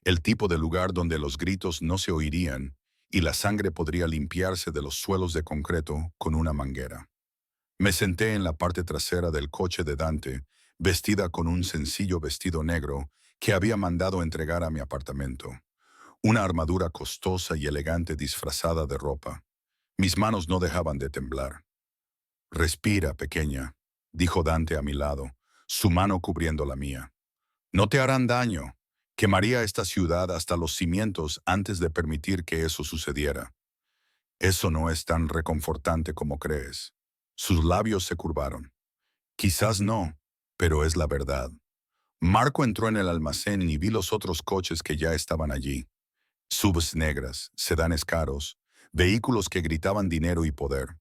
S1: el tipo de lugar donde los gritos no se oirían y la sangre podría limpiarse de los suelos de concreto con una manguera. Me senté en la parte trasera del coche de Dante, vestida con un sencillo vestido negro que había mandado entregar a mi apartamento. Una armadura costosa y elegante disfrazada de ropa. Mis manos no dejaban de temblar. Respira, pequeña, dijo Dante a mi lado, su mano cubriendo la mía. No te harán daño. Quemaría esta ciudad hasta los cimientos antes de permitir que eso sucediera. Eso no es tan reconfortante como crees. Sus labios se curvaron. Quizás no, pero es la verdad. Marco entró en el almacén y vi los otros coches que ya estaban allí. SUVs negras, sedanes caros, vehículos que gritaban dinero y poder.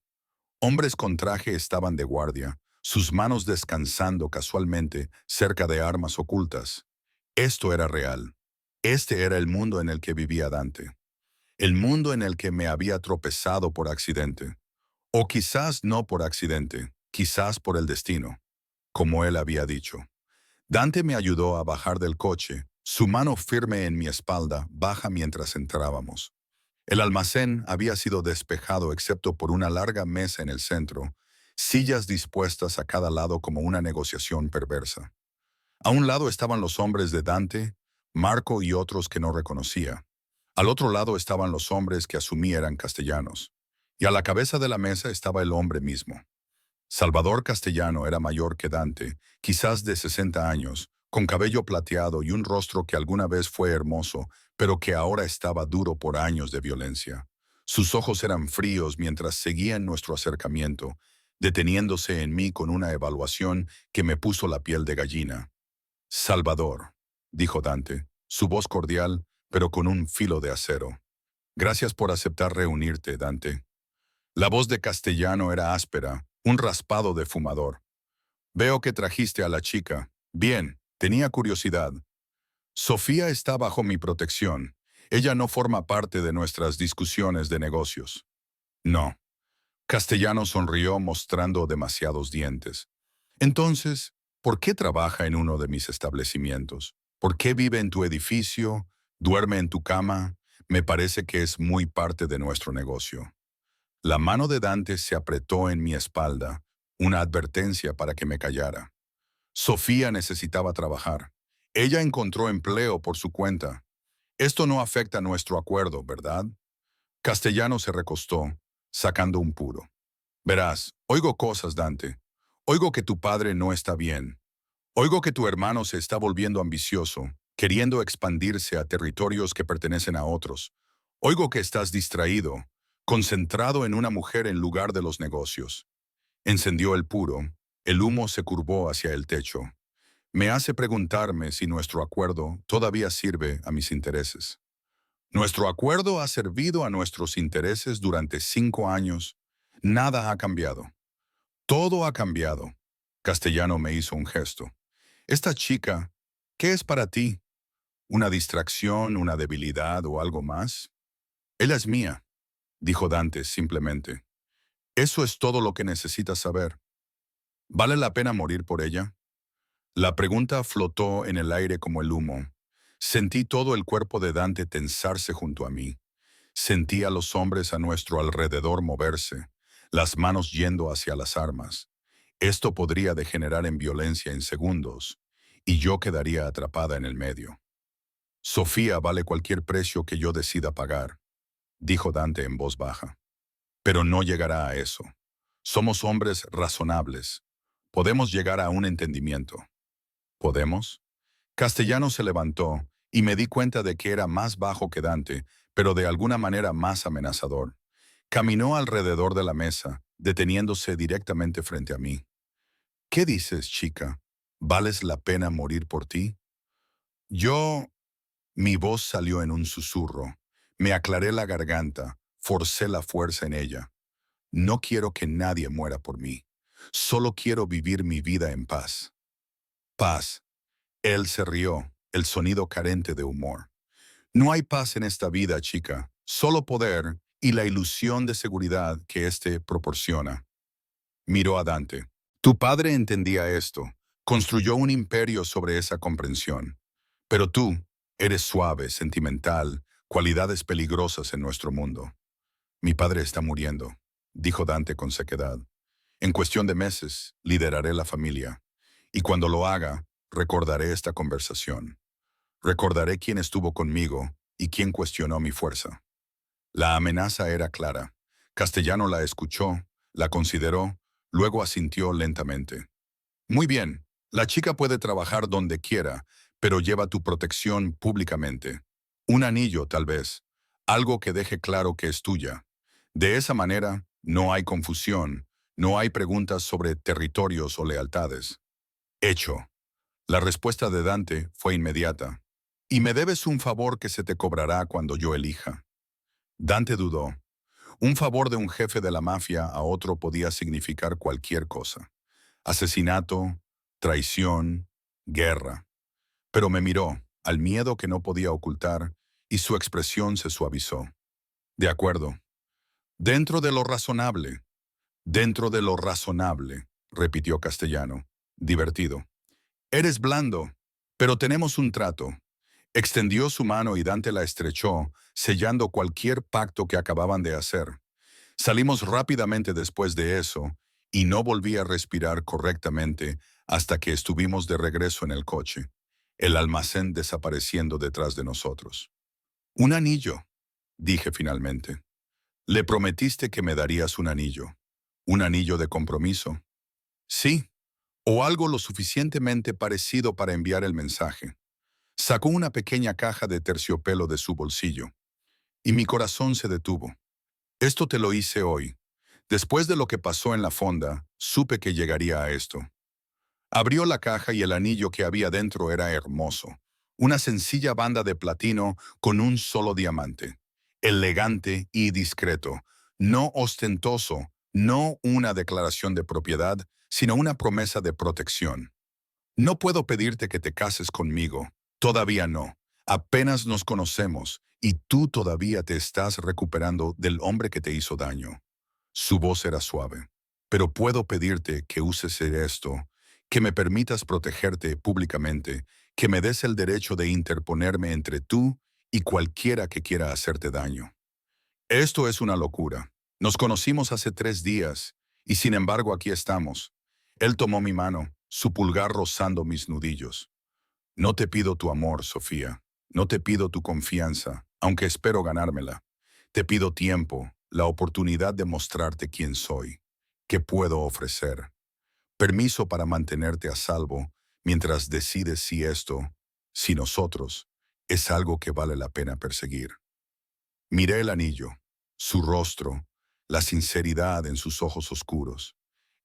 S1: Hombres con traje estaban de guardia, sus manos descansando casualmente cerca de armas ocultas. Esto era real. Este era el mundo en el que vivía Dante. El mundo en el que me había tropezado por accidente. O quizás no por accidente, quizás por el destino, como él había dicho. Dante me ayudó a bajar del coche, su mano firme en mi espalda, baja mientras entrábamos. El almacén había sido despejado excepto por una larga mesa en el centro, sillas dispuestas a cada lado como una negociación perversa. A un lado estaban los hombres de Dante, Marco y otros que no reconocía. Al otro lado estaban los hombres que asumí eran castellanos. Y a la cabeza de la mesa estaba el hombre mismo. Salvador Castellano era mayor que Dante, quizás de 60 años, con cabello plateado y un rostro que alguna vez fue hermoso, pero que ahora estaba duro por años de violencia. Sus ojos eran fríos mientras seguían nuestro acercamiento, deteniéndose en mí con una evaluación que me puso la piel de gallina. Salvador, dijo Dante, su voz cordial, pero con un filo de acero. Gracias por aceptar reunirte, Dante. La voz de Castellano era áspera, un raspado de fumador. Veo que trajiste a la chica. Bien, tenía curiosidad. Sofía está bajo mi protección. Ella no forma parte de nuestras discusiones de negocios. No. Castellano sonrió mostrando demasiados dientes. Entonces, ¿por qué trabaja en uno de mis establecimientos? ¿Por qué vive en tu edificio? ¿Duerme en tu cama? Me parece que es muy parte de nuestro negocio. La mano de Dante se apretó en mi espalda, una advertencia para que me callara. Sofía necesitaba trabajar. Ella encontró empleo por su cuenta. Esto no afecta nuestro acuerdo, ¿verdad? Castellano se recostó, sacando un puro. Verás, oigo cosas, Dante. Oigo que tu padre no está bien. Oigo que tu hermano se está volviendo ambicioso, queriendo expandirse a territorios que pertenecen a otros. Oigo que estás distraído, concentrado en una mujer en lugar de los negocios. Encendió el puro, El humo se curvó hacia el techo. Me hace preguntarme si nuestro acuerdo todavía sirve a mis intereses. Nuestro acuerdo ha servido a nuestros intereses durante 5 años. Nada ha cambiado. Todo ha cambiado. Castellano me hizo un gesto. Esta chica, ¿qué es para ti? ¿Una distracción, una debilidad o algo más? Ella es mía, dijo Dante simplemente. Eso es todo lo que necesitas saber. ¿Vale la pena morir por ella? La pregunta flotó en el aire como el humo. Sentí todo el cuerpo de Dante tensarse junto a mí. Sentí a los hombres a nuestro alrededor moverse, las manos yendo hacia las armas. Esto podría degenerar en violencia en segundos, y yo quedaría atrapada en el medio. Sofía vale cualquier precio que yo decida pagar, dijo Dante en voz baja. Pero no llegará a eso. Somos hombres razonables. Podemos llegar a un entendimiento. ¿Podemos? Castellano se levantó y me di cuenta de que era más bajo que Dante, pero de alguna manera más amenazador. Caminó alrededor de la mesa, deteniéndose directamente frente a mí. ¿Qué dices, chica? ¿Vales la pena morir por ti? Yo... Mi voz salió en un susurro. Me aclaré la garganta, forcé la fuerza en ella. No quiero que nadie muera por mí. Solo quiero vivir mi vida en paz. Paz. Él se rió, el sonido carente de humor. No hay paz en esta vida, chica. Solo poder y la ilusión de seguridad que éste proporciona. Miró a Dante. Tu padre entendía esto. Construyó un imperio sobre esa comprensión. Pero tú eres suave, sentimental, cualidades peligrosas en nuestro mundo. Mi padre está muriendo, dijo Dante con sequedad. En cuestión de meses, lideraré la familia. Y cuando lo haga, recordaré esta conversación. Recordaré quién estuvo conmigo y quién cuestionó mi fuerza. La amenaza era clara. Castellano la escuchó, la consideró, luego asintió lentamente. Muy bien, la chica puede trabajar donde quiera, pero lleva tu protección públicamente. Un anillo, tal vez. Algo que deje claro que es tuya. De esa manera, no hay confusión, no hay preguntas sobre territorios o lealtades. Hecho. La respuesta de Dante fue inmediata. Y me debes un favor que se te cobrará cuando yo elija. Dante dudó. Un favor de un jefe de la mafia a otro podía significar cualquier cosa. Asesinato, traición, guerra. Pero me miró, al miedo que no podía ocultar, y su expresión se suavizó. De acuerdo. Dentro de lo razonable. Dentro de lo razonable, repitió Castellano, divertido. Eres blando, pero tenemos un trato. Extendió su mano y Dante la estrechó, sellando cualquier pacto que acababan de hacer. Salimos rápidamente después de eso, y no volví a respirar correctamente hasta que estuvimos de regreso en el coche, el almacén desapareciendo detrás de nosotros. Un anillo, dije finalmente. Le prometiste que me darías un anillo. ¿Un anillo de compromiso? Sí, o algo lo suficientemente parecido para enviar el mensaje. Sacó una pequeña caja de terciopelo de su bolsillo, y mi corazón se detuvo. Esto te lo hice hoy. Después de lo que pasó en la fonda, supe que llegaría a esto. Abrió la caja y el anillo que había dentro era hermoso. Una sencilla banda de platino con un solo diamante. Elegante y discreto. No ostentoso, no una declaración de propiedad, sino una promesa de protección. No puedo pedirte que te cases conmigo. Todavía no. Apenas nos conocemos y tú todavía te estás recuperando del hombre que te hizo daño. Su voz era suave. Pero puedo pedirte que uses esto, que me permitas protegerte públicamente, que me des el derecho de interponerme entre tú y cualquiera que quiera hacerte daño. Esto es una locura. Nos conocimos hace 3 días y sin embargo aquí estamos. Él tomó mi mano, su pulgar rozando mis nudillos. No te pido tu amor, Sofía. No te pido tu confianza, aunque espero ganármela. Te pido tiempo, la oportunidad de mostrarte quién soy, qué puedo ofrecer. Permiso para mantenerte a salvo mientras decides si esto, si nosotros, es algo que vale la pena perseguir. Miré el anillo, su rostro, la sinceridad en sus ojos oscuros.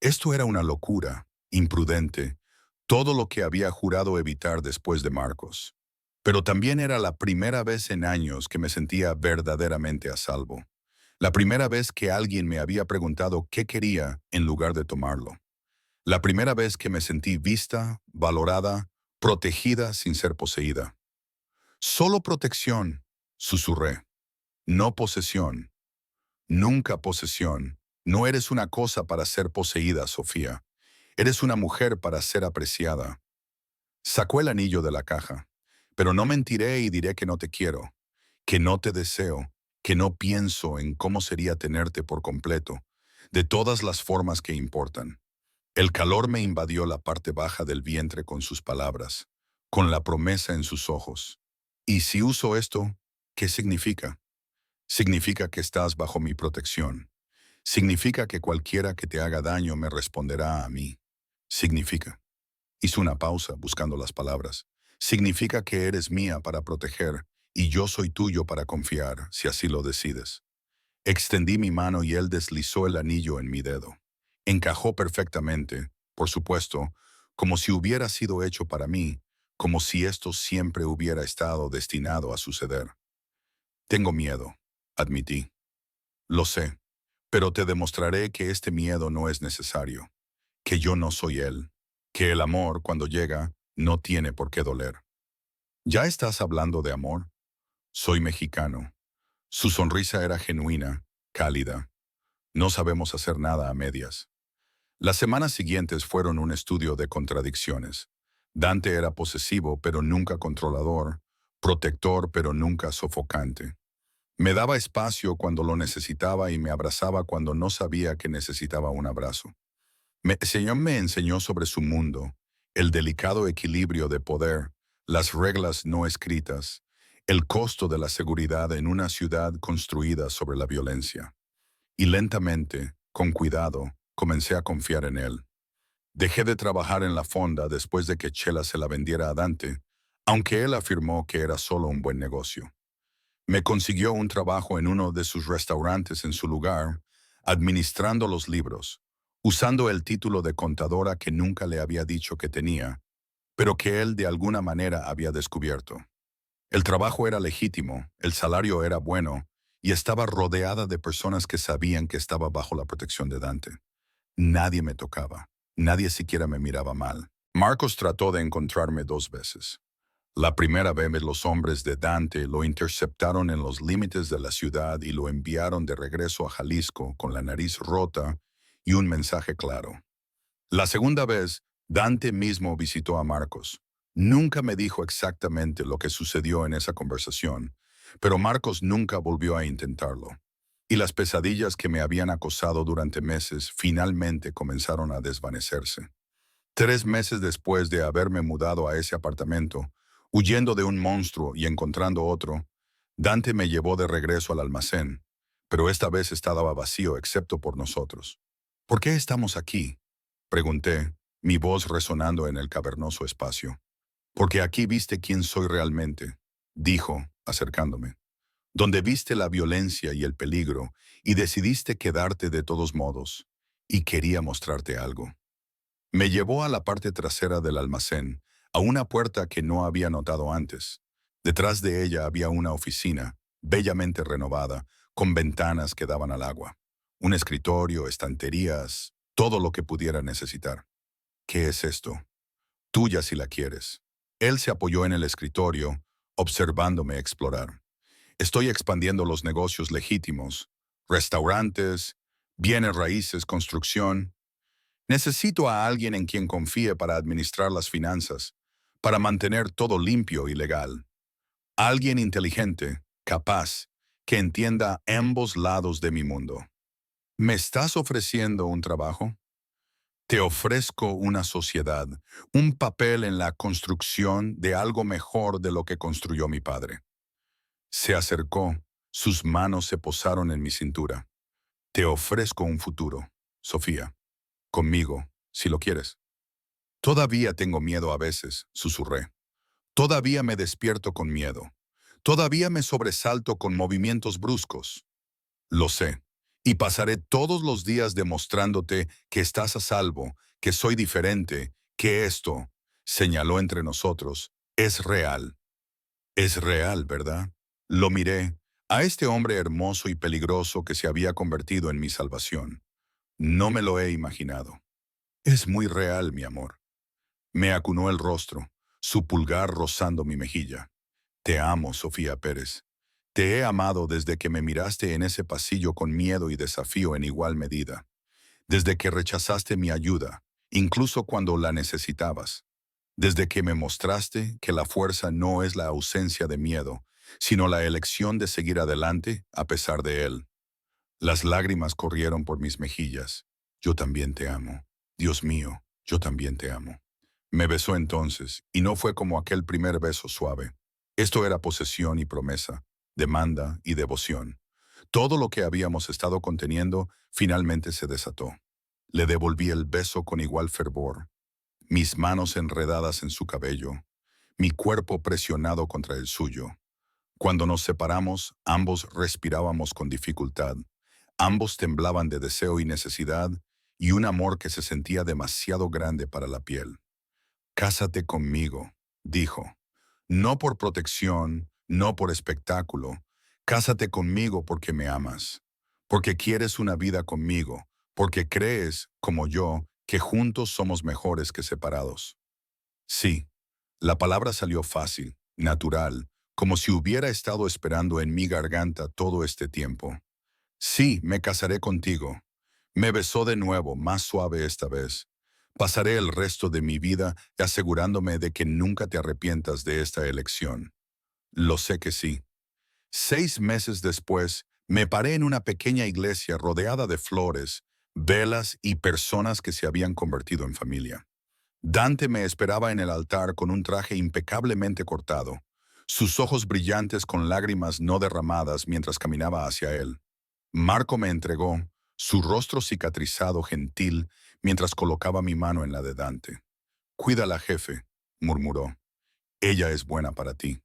S1: Esto era una locura, imprudente, todo lo que había jurado evitar después de Marcos. Pero también era la primera vez en años que me sentía verdaderamente a salvo. La primera vez que alguien me había preguntado qué quería en lugar de tomarlo. La primera vez que me sentí vista, valorada, protegida sin ser poseída. Solo protección, susurré. No posesión. Nunca posesión. No eres una cosa para ser poseída, Sofía. Eres una mujer para ser apreciada. Sacó el anillo de la caja. Pero no mentiré y diré que no te quiero, que no te deseo, que no pienso en cómo sería tenerte por completo, de todas las formas que importan. El calor me invadió la parte baja del vientre con sus palabras, con la promesa en sus ojos. Y si uso esto, ¿qué significa? Significa que estás bajo mi protección. Significa que cualquiera que te haga daño me responderá a mí. Significa. Hizo una pausa buscando las palabras. Significa que eres mía para proteger y yo soy tuyo para confiar, si así lo decides. Extendí mi mano y él deslizó el anillo en mi dedo. Encajó perfectamente, por supuesto, como si hubiera sido hecho para mí, como si esto siempre hubiera estado destinado a suceder. Tengo miedo, admití. Lo sé, pero te demostraré que este miedo no es necesario, que yo no soy él, que el amor, cuando llega, no tiene por qué doler. ¿Ya estás hablando de amor? Soy mexicano. Su sonrisa era genuina, cálida. No sabemos hacer nada a medias. Las semanas siguientes fueron un estudio de contradicciones. Dante era posesivo, pero nunca controlador, protector, pero nunca sofocante. Me daba espacio cuando lo necesitaba y me abrazaba cuando no sabía que necesitaba un abrazo. Señor me enseñó sobre su mundo, el delicado equilibrio de poder, las reglas no escritas, el costo de la seguridad en una ciudad construida sobre la violencia. Y lentamente, con cuidado, comencé a confiar en él. Dejé de trabajar en la fonda después de que Chela se la vendiera a Dante, aunque él afirmó que era solo un buen negocio. Me consiguió un trabajo en uno de sus restaurantes en su lugar, administrando los libros, usando el título de contadora que nunca le había dicho que tenía, pero que él de alguna manera había descubierto. El trabajo era legítimo, el salario era bueno, y estaba rodeada de personas que sabían que estaba bajo la protección de Dante. Nadie me tocaba, nadie siquiera me miraba mal. Marcos trató de encontrarme 2 veces. La primera vez los hombres de Dante lo interceptaron en los límites de la ciudad y lo enviaron de regreso a Jalisco con la nariz rota y un mensaje claro. La segunda vez, Dante mismo visitó a Marcos. Nunca me dijo exactamente lo que sucedió en esa conversación, pero Marcos nunca volvió a intentarlo. Y las pesadillas que me habían acosado durante meses finalmente comenzaron a desvanecerse. 3 meses después de haberme mudado a ese apartamento, huyendo de un monstruo y encontrando otro, Dante me llevó de regreso al almacén, pero esta vez estaba vacío excepto por nosotros. ¿Por qué estamos aquí?, pregunté, mi voz resonando en el cavernoso espacio. Porque aquí viste quién soy realmente, dijo, acercándome. Donde viste la violencia y el peligro y decidiste quedarte de todos modos, y quería mostrarte algo. Me llevó a la parte trasera del almacén, a una puerta que no había notado antes. Detrás de ella había una oficina, bellamente renovada, con ventanas que daban al agua. Un escritorio, estanterías, todo lo que pudiera necesitar. ¿Qué es esto? Tuya si la quieres. Él se apoyó en el escritorio, observándome explorar. Estoy expandiendo los negocios legítimos, restaurantes, bienes raíces, construcción. Necesito a alguien en quien confíe para administrar las finanzas, para mantener todo limpio y legal. Alguien inteligente, capaz, que entienda ambos lados de mi mundo. ¿Me estás ofreciendo un trabajo? Te ofrezco una sociedad, un papel en la construcción de algo mejor de lo que construyó mi padre. Se acercó, sus manos se posaron en mi cintura. Te ofrezco un futuro, Sofía. Conmigo, si lo quieres. Todavía tengo miedo a veces, susurré. Todavía me despierto con miedo. Todavía me sobresalto con movimientos bruscos. Lo sé. Y pasaré todos los días demostrándote que estás a salvo, que soy diferente, que esto, señaló entre nosotros, es real. Es real, ¿verdad? Lo miré, a este hombre hermoso y peligroso que se había convertido en mi salvación. No me lo he imaginado. Es muy real, mi amor. Me acunó el rostro, su pulgar rozando mi mejilla. Te amo, Sofía Pérez. Te he amado desde que me miraste en ese pasillo con miedo y desafío en igual medida. Desde que rechazaste mi ayuda, incluso cuando la necesitabas. Desde que me mostraste que la fuerza no es la ausencia de miedo, sino la elección de seguir adelante a pesar de él. Las lágrimas corrieron por mis mejillas. Yo también te amo. Dios mío, yo también te amo. Me besó entonces, y no fue como aquel primer beso suave. Esto era posesión y promesa, demanda y devoción. Todo lo que habíamos estado conteniendo finalmente se desató. Le devolví el beso con igual fervor, mis manos enredadas en su cabello, mi cuerpo presionado contra el suyo. Cuando nos separamos, ambos respirábamos con dificultad. Ambos temblaban de deseo y necesidad, y un amor que se sentía demasiado grande para la piel. Cásate conmigo, dijo. No por protección, no por espectáculo. Cásate conmigo porque me amas, porque quieres una vida conmigo, porque crees, como yo, que juntos somos mejores que separados. Sí, la palabra salió fácil, natural, como si hubiera estado esperando en mi garganta todo este tiempo. Sí, me casaré contigo. Me besó de nuevo, más suave esta vez. Pasaré el resto de mi vida asegurándome de que nunca te arrepientas de esta elección. Lo sé que sí. 6 meses después, me paré en una pequeña iglesia rodeada de flores, velas y personas que se habían convertido en familia. Dante me esperaba en el altar con un traje impecablemente cortado, sus ojos brillantes con lágrimas no derramadas mientras caminaba hacia él. Marco me entregó, su rostro cicatrizado gentil, mientras colocaba mi mano en la de Dante. «Cuídala, jefe», murmuró. «Ella es buena para ti».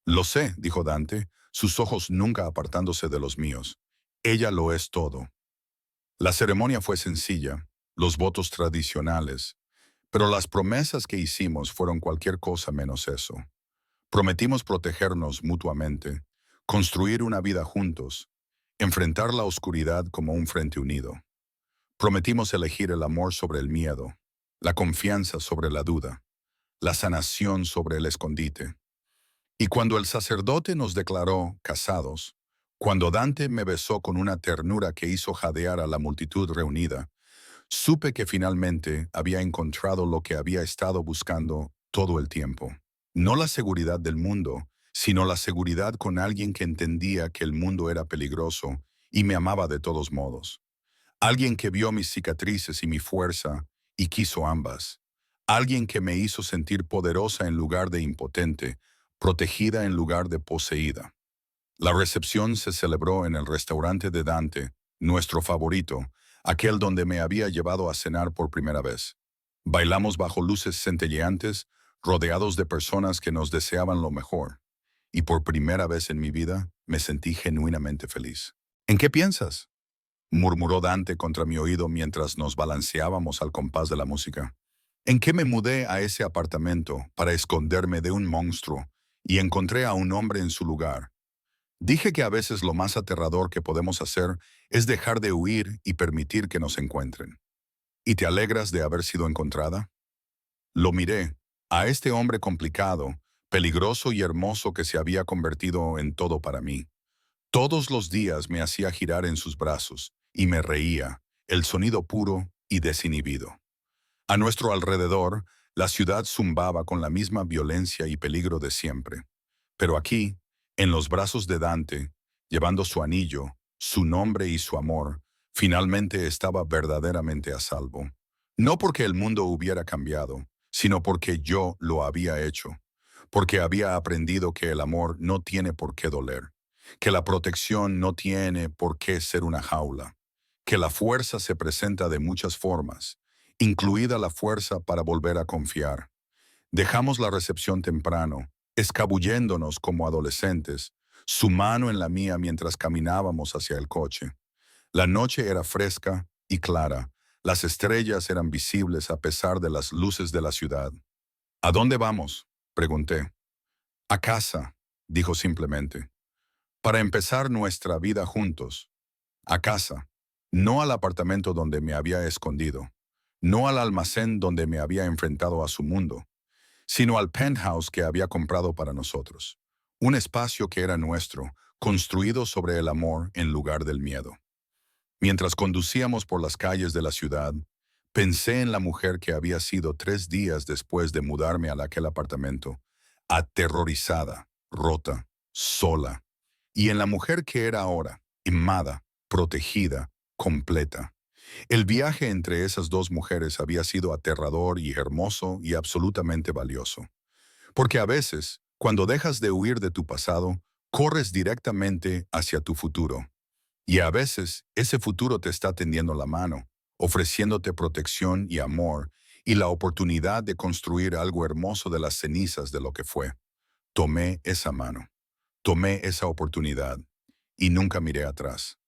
S1: «Lo sé», dijo Dante, sus ojos nunca apartándose de los míos. «Ella lo es todo». La ceremonia fue sencilla, los votos tradicionales, pero las promesas que hicimos fueron cualquier cosa menos eso. Prometimos protegernos mutuamente, construir una vida juntos, enfrentar la oscuridad como un frente unido. Prometimos elegir el amor sobre el miedo, la confianza sobre la duda, la sanación sobre el escondite. Y cuando el sacerdote nos declaró casados, cuando Dante me besó con una ternura que hizo jadear a la multitud reunida, supe que finalmente había encontrado lo que había estado buscando todo el tiempo. No la seguridad del mundo, sino la seguridad con alguien que entendía que el mundo era peligroso y me amaba de todos modos. Alguien que vio mis cicatrices y mi fuerza y quiso ambas. Alguien que me hizo sentir poderosa en lugar de impotente, protegida en lugar de poseída. La recepción se celebró en el restaurante de Dante, nuestro favorito, aquel donde me había llevado a cenar por primera vez. Bailamos bajo luces centelleantes, rodeados de personas que nos deseaban lo mejor. Y por primera vez en mi vida me sentí genuinamente feliz. «¿En qué piensas?», murmuró Dante contra mi oído mientras nos balanceábamos al compás de la música. «¿En qué me mudé a ese apartamento para esconderme de un monstruo y encontré a un hombre en su lugar? Dije que a veces lo más aterrador que podemos hacer es dejar de huir y permitir que nos encuentren. ¿Y te alegras de haber sido encontrada?». Lo miré, a este hombre complicado, peligroso y hermoso que se había convertido en todo para mí. Todos los días me hacía girar en sus brazos y me reía, el sonido puro y desinhibido. A nuestro alrededor, la ciudad zumbaba con la misma violencia y peligro de siempre. Pero aquí, en los brazos de Dante, llevando su anillo, su nombre y su amor, finalmente estaba verdaderamente a salvo. No porque el mundo hubiera cambiado, sino porque yo lo había hecho. Porque había aprendido que el amor no tiene por qué doler, que la protección no tiene por qué ser una jaula, que la fuerza se presenta de muchas formas, incluida la fuerza para volver a confiar. Dejamos la recepción temprano, escabulléndonos como adolescentes, su mano en la mía mientras caminábamos hacia el coche. La noche era fresca y clara, Las estrellas eran visibles a pesar de las luces de la ciudad. ¿A dónde vamos?, pregunté. A casa, dijo simplemente. Para empezar nuestra vida juntos. A casa. No al apartamento donde me había escondido. No al almacén donde me había enfrentado a su mundo, sino al penthouse que había comprado para nosotros. Un espacio que era nuestro, construido sobre el amor en lugar del miedo. Mientras conducíamos por las calles de la ciudad, pensé en la mujer que había sido 3 días después de mudarme a aquel apartamento, aterrorizada, rota, sola, y en la mujer que era ahora, amada, protegida, completa. El viaje entre esas dos mujeres había sido aterrador y hermoso y absolutamente valioso. Porque a veces, cuando dejas de huir de tu pasado, corres directamente hacia tu futuro. Y a veces, ese futuro te está tendiendo la mano, ofreciéndote protección y amor, y la oportunidad de construir algo hermoso de las cenizas de lo que fue. Tomé esa mano, tomé esa oportunidad, y nunca miré atrás.